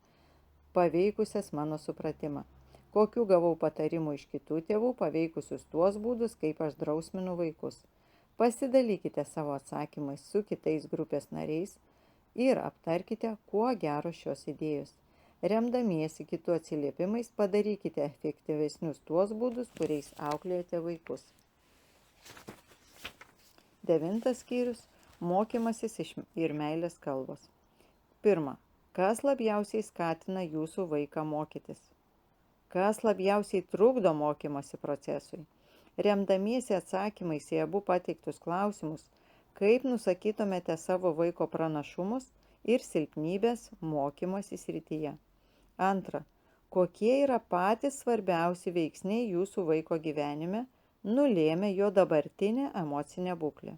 paveikusias mano supratimą? Kokių gavau patarimų iš kitų tėvų paveikusius tuos būdus, kaip aš drausminu vaikus? Pasidalykite savo atsakymais su kitais grupės nariais ir aptarkite, kuo geros šios idėjos. Remdamiesi kitų atsiliepimais padarykite efektyvesnius tuos būdus, kuriais auklėjate vaikus. 9 skyrius. Mokymasis ir meilės kalbos. 1. Kas labiausiai skatina jūsų vaiką mokytis? Kas labiausiai trukdo mokymosi procesui? Remdamiesi atsakymais į abu pateiktus klausimus, kaip nusakytumėte savo vaiko pranašumus ir silpnybės mokymosi srityje? 2. Kokie yra patys svarbiausi veiksniai jūsų vaiko gyvenime, nulėmė jo dabartinę emocinę būklę?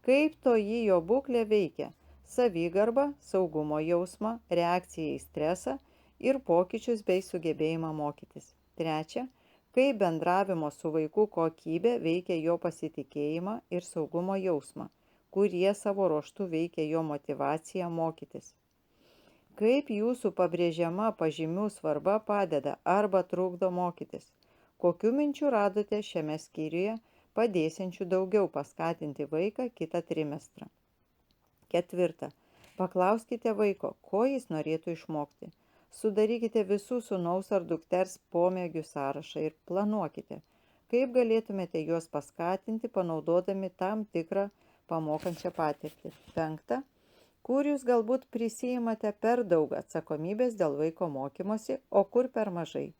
Kaip toji jo būklė veikia savigarbą, saugumo jausmą, reakciją į stresą ir pokyčius bei sugebėjimą mokytis? 3. Kaip bendravimo su vaiku kokybė veikia jo pasitikėjimą ir saugumo jausmą, kurie savo ruožtu veikia jo motyvaciją mokytis? Kaip jūsų pabrėžiama pažymių svarba padeda arba trukdo mokytis? Kokių minčių radote šiame skyriuje, padėsiančių daugiau paskatinti vaiką kitą trimestrą? 4. Paklauskite vaiko, ko jis norėtų išmokti. Sudarykite visų sūnaus ar dukters pomėgių sąrašą ir planuokite, kaip galėtumėte juos paskatinti, panaudodami tam tikrą pamokančią patirtį. 5. Kur jūs galbūt prisiimate per daug atsakomybės dėl vaiko mokymosi, o kur per mažai?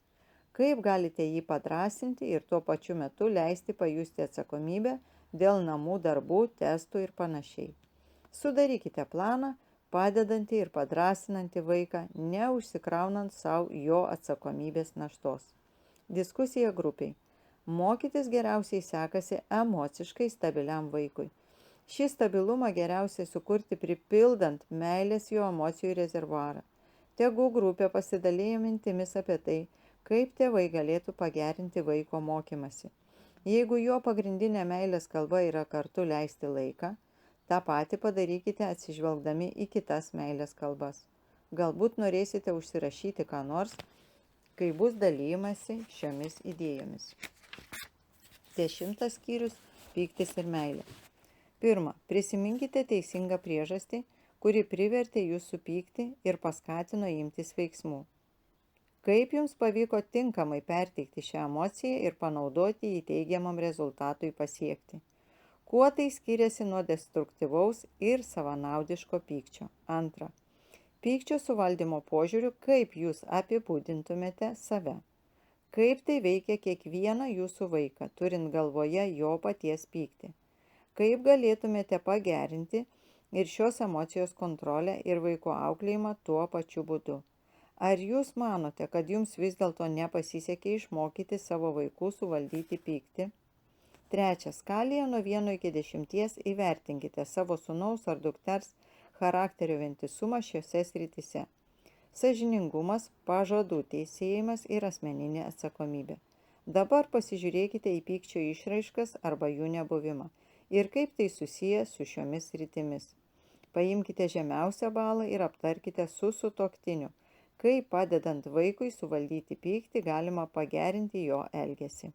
Kaip galite jį padrąsinti ir tuo pačiu metu leisti pajusti atsakomybę dėl namų darbų, testų ir panašiai. Sudarykite planą, padedantį ir padrąsinantį vaiką, neužsikraunant savo jo atsakomybės naštos. Diskusija grupiai. Mokytis geriausiai sekasi emociškai stabiliam vaikui. Šį stabilumą geriausiai sukurti pripildant meilės jo emocijų rezervuarą. Tegu grupė pasidalija mintimis apie tai, kaip tėvai galėtų pagerinti vaiko mokymasi. Jeigu jo pagrindinė meilės kalba yra kartu leisti laiką, tą patį padarykite atsižvelgdami į kitas meilės kalbas. Galbūt norėsite užsirašyti ką nors, kai bus dalijimasi šiomis idėjomis. 10 skyrius. Pyktis ir meilė. 1. Prisiminkite teisingą priežastį, kuri privertė jūs supykti ir paskatino imtis veiksmų. Kaip jums pavyko tinkamai perteikti šią emociją ir panaudoti jį teigiamam rezultatui pasiekti? Kuo tai skiriasi nuo destruktyvaus ir savanaudiško pykčio? Antra. Pykčio suvaldymo požiūriu, kaip jūs apibūdintumėte save? Kaip tai veikia kiekvieną jūsų vaiką, turint galvoje jo paties pyktį? Kaip galėtumėte pagerinti ir šios emocijos kontrolę ir vaiko auklėjimą tuo pačiu būdu? Ar jūs manote, kad jums vis dėlto nepasisekė išmokyti savo vaikų suvaldyti pyktį? Trečia, skalėje nuo 1 iki 10 įvertinkite savo sūnaus ar dukters charakterio vientisumą šiose srityse. Sąžiningumas, pažadų teisėjimas ir asmeninė atsakomybė. Dabar pasižiūrėkite į pykčio išraiškas arba jų nebuvimą ir kaip tai susiję su šiomis sritimis. Paimkite žemiausią balą ir aptarkite su sutuoktiniu, kaip padedant vaikui suvaldyti pyktį galima pagerinti jo elgesį.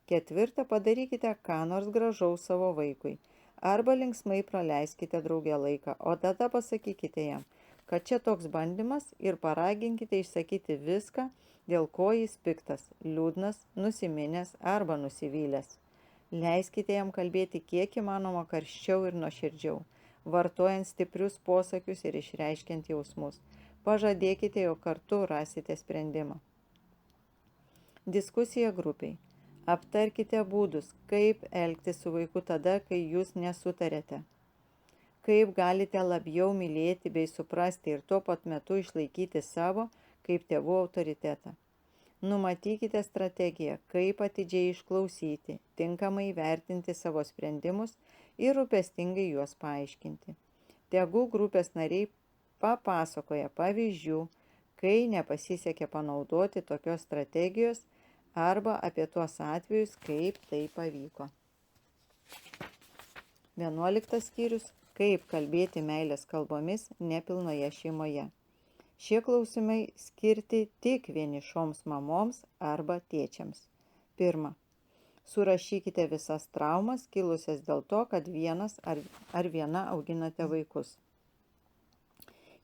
Ketvirta, padarykite ką nors gražaus savo vaikui arba linksmai praleiskite drauge laiką, o tada pasakykite jam, kad čia toks bandymas ir paraginkite išsakyti viską, dėl ko jis piktas, liūdnas, nusiminęs arba nusivylęs. Leiskite jam kalbėti kiek įmanoma karščiau ir nuoširdžiau, vartojant stiprius posakius ir išreiškiant jausmus. Pažadėkite, jog kartu rasite sprendimą. Diskusija grupiai. Aptarkite būdus, kaip elgtis su vaiku tada, kai jūs nesutarėte. Kaip galite labiau mylėti bei suprasti ir tuo pat metu išlaikyti savo kaip tėvų autoritetą. Numatykite strategiją, kaip atidžiai išklausyti, tinkamai vertinti savo sprendimus ir rūpestingai juos paaiškinti. Tegu grupės nariai papasakoja pavyzdžių, kai nepasisekė panaudoti tokios strategijos arba apie tuos atvejus, kaip tai pavyko. 11 skyrius. Kaip kalbėti meilės kalbomis nepilnoje šeimoje. Šie klausimai skirti tik vienišoms mamoms arba tėčiams. 1. Surašykite visas traumas kilusias dėl to, kad vienas ar viena auginate vaikus,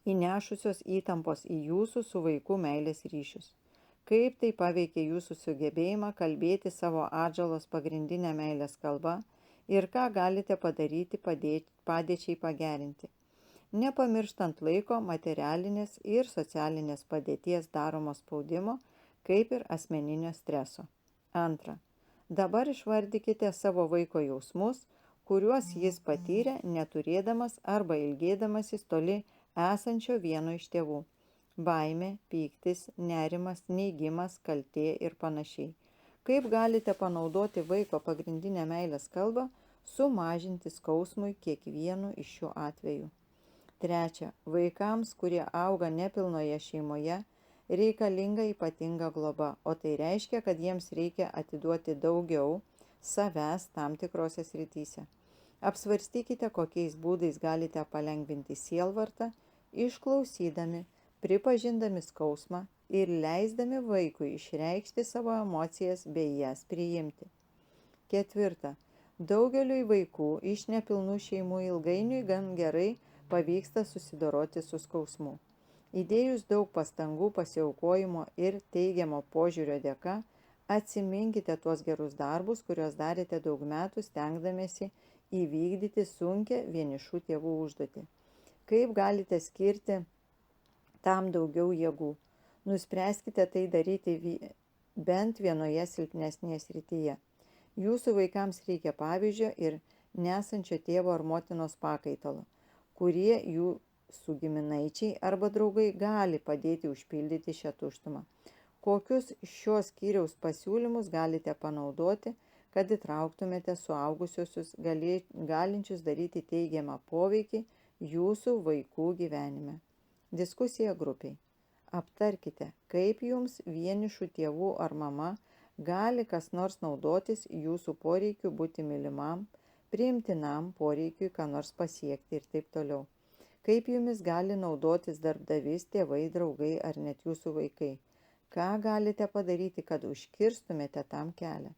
įnešusios įtampos į jūsų su vaiku meilės ryšius. Kaip tai paveikia jūsų sugebėjimą kalbėti savo atžalos pagrindinę meilės kalbą ir ką galite padaryti padėčiai pagerinti, nepamirštant laiko, materialinės ir socialinės padėties daromo spaudimo, kaip ir asmeninio streso. 2. Dabar išvardykite savo vaiko jausmus, kuriuos jis patyrė, neturėdamas arba ilgėdamasis toli esančio vieno iš tėvų. Baimė, pyktis, nerimas, neigimas, kaltė ir panašiai. Kaip galite panaudoti vaiko pagrindinę meilės kalbą, sumažinti skausmui kiekvienu iš šių atvejų. 3. Vaikams, kurie auga nepilnoje šeimoje, reikalinga ypatinga globa, o tai reiškia, kad jiems reikia atiduoti daugiau savęs tam tikrose srityse. Apsvarstykite, kokiais būdais galite palengvinti sielvartą, išklausydami, pripažindami skausmą ir leisdami vaikui išreikšti savo emocijas bei jas priimti. 4. Daugeliui vaikų iš nepilnų šeimų ilgainiui gan gerai pavyksta susidoroti su skausmu. Įdėjus daug pastangų, pasiaukojimo ir teigiamo požiūrio dėka, atsiminkite tuos gerus darbus, kuriuos darėte daug metų stengdamiesi įvykdyti sunkią vienišų tėvų užduotį. Kaip galite skirti tam daugiau jėgų? Nuspręskite tai daryti bent vienoje silpnesnėje srityje. Jūsų vaikams reikia pavyzdžio ir nesančio tėvo ar motinos pakaitalo, kurie jūsų giminaičiai arba draugai gali padėti užpildyti šią tuštumą. Kokius šios skyriaus pasiūlymus galite panaudoti, kad įtrauktumėte suaugusiuosius galinčius daryti teigiamą poveikį jūsų vaikų gyvenime. Diskusija grupiai. Aptarkite, kaip jums vienišų tėvų ar mama gali kas nors naudotis jūsų poreikiu būti mylimam, priimtinam poreikiui ką nors pasiekti ir taip toliau. Kaip jumis gali naudotis darbdavys, tėvai, draugai ar net jūsų vaikai. Ką galite padaryti, kad užkirstumėte tam kelią.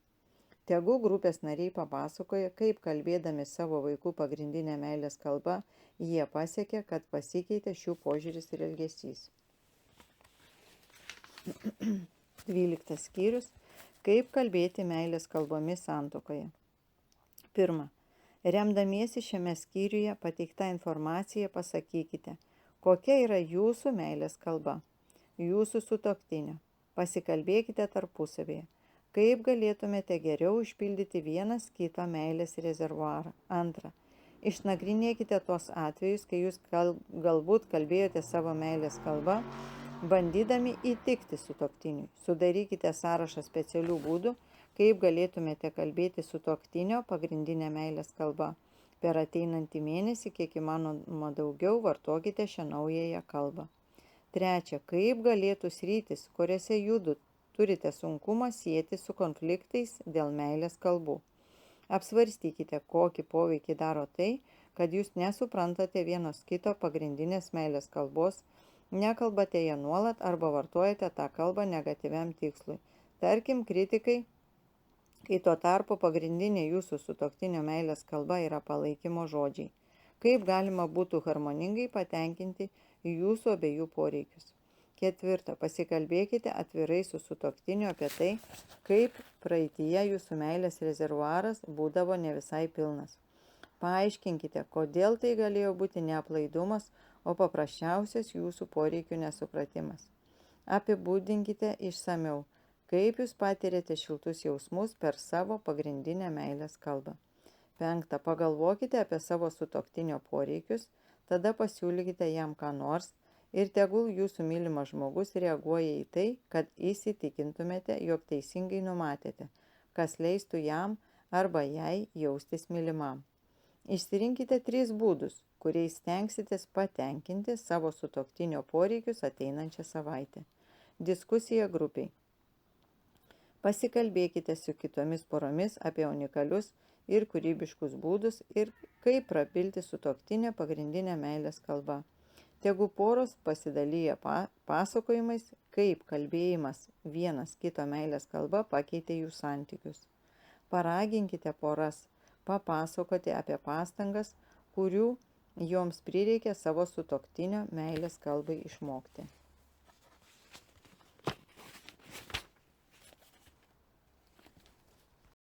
Tegu grupės nariai papasakoja, kaip kalbėdami savo vaikų pagrindinę meilės kalbą, jie pasiekė, kad pasikeitė šių požiūris ir elgesys. 12 skyrius. Kaip kalbėti meilės kalbomis santuokoje. 1. Remdamiesi šiame skyriuje pateiktą informaciją pasakykite, kokia yra jūsų meilės kalba, jūsų sutuoktinio. Pasikalbėkite tarpusavėje. Kaip galėtumėte geriau išpildyti vienas kito meilės rezervuarą. 2. Išnagrinėkite tos atvejus, kai jūs galbūt kalbėjote savo meilės kalbą, bandydami įtikti sutuoktiniui. Sudarykite sąrašą specialių būdų, kaip galėtumėte kalbėti sutuoktinio pagrindinę meilės kalbą. Per ateinantį mėnesį, kiek įmanoma daugiau, vartokite šią naująją kalbą. 3. Kaip galėtų sritis, kuriuose judu turite sunkumą sieti su konfliktais dėl meilės kalbų. Apsvarstykite, kokį poveikį daro tai, kad jūs nesuprantate vienos kito pagrindinės meilės kalbos, nekalbate ją nuolat arba vartojate tą kalbą negatyviam tikslui. Tarkim, kritikai, kai tuo tarpu pagrindinė jūsų sutuoktinio meilės kalba yra palaikymo žodžiai. Kaip galima būtų harmoningai patenkinti jūsų abiejų poreikius. 4. Pasikalbėkite atvirai su sutuoktiniu apie tai, kaip praeityje jūsų meilės rezervuaras būdavo ne visai pilnas. Paaiškinkite, kodėl tai galėjo būti ne aplaidumas, o paprasčiausias jūsų poreikių nesupratimas. Apibūdinkite išsamiau, kaip jūs patirėte šiltus jausmus per savo pagrindinę meilės kalbą. 5. Pagalvokite apie savo sutuoktinio poreikius, tada pasiūlykite jam ką nors ir tegul jūsų mylimas žmogus reaguoja į tai, kad įsitikintumėte, jog teisingai numatėte, kas leistų jam arba jai jaustis mylimam. Išsirinkite 3 būdus, kuriais stengsitės patenkinti savo sutuoktinio poreikius ateinančią savaitę. Diskusija grupiai. Pasikalbėkite su kitomis poromis apie unikalius ir kūrybiškus būdus ir kaip prabilti sutuoktinę pagrindinę meilės kalbą. Tegu poros pasidalyja pasakojimais, kaip kalbėjimas vienas kito meilės kalba pakeitė jų santykius. Paraginkite poras papasakoti apie pastangas, kurių joms prireikia savo sutuoktinio meilės kalbai išmokti.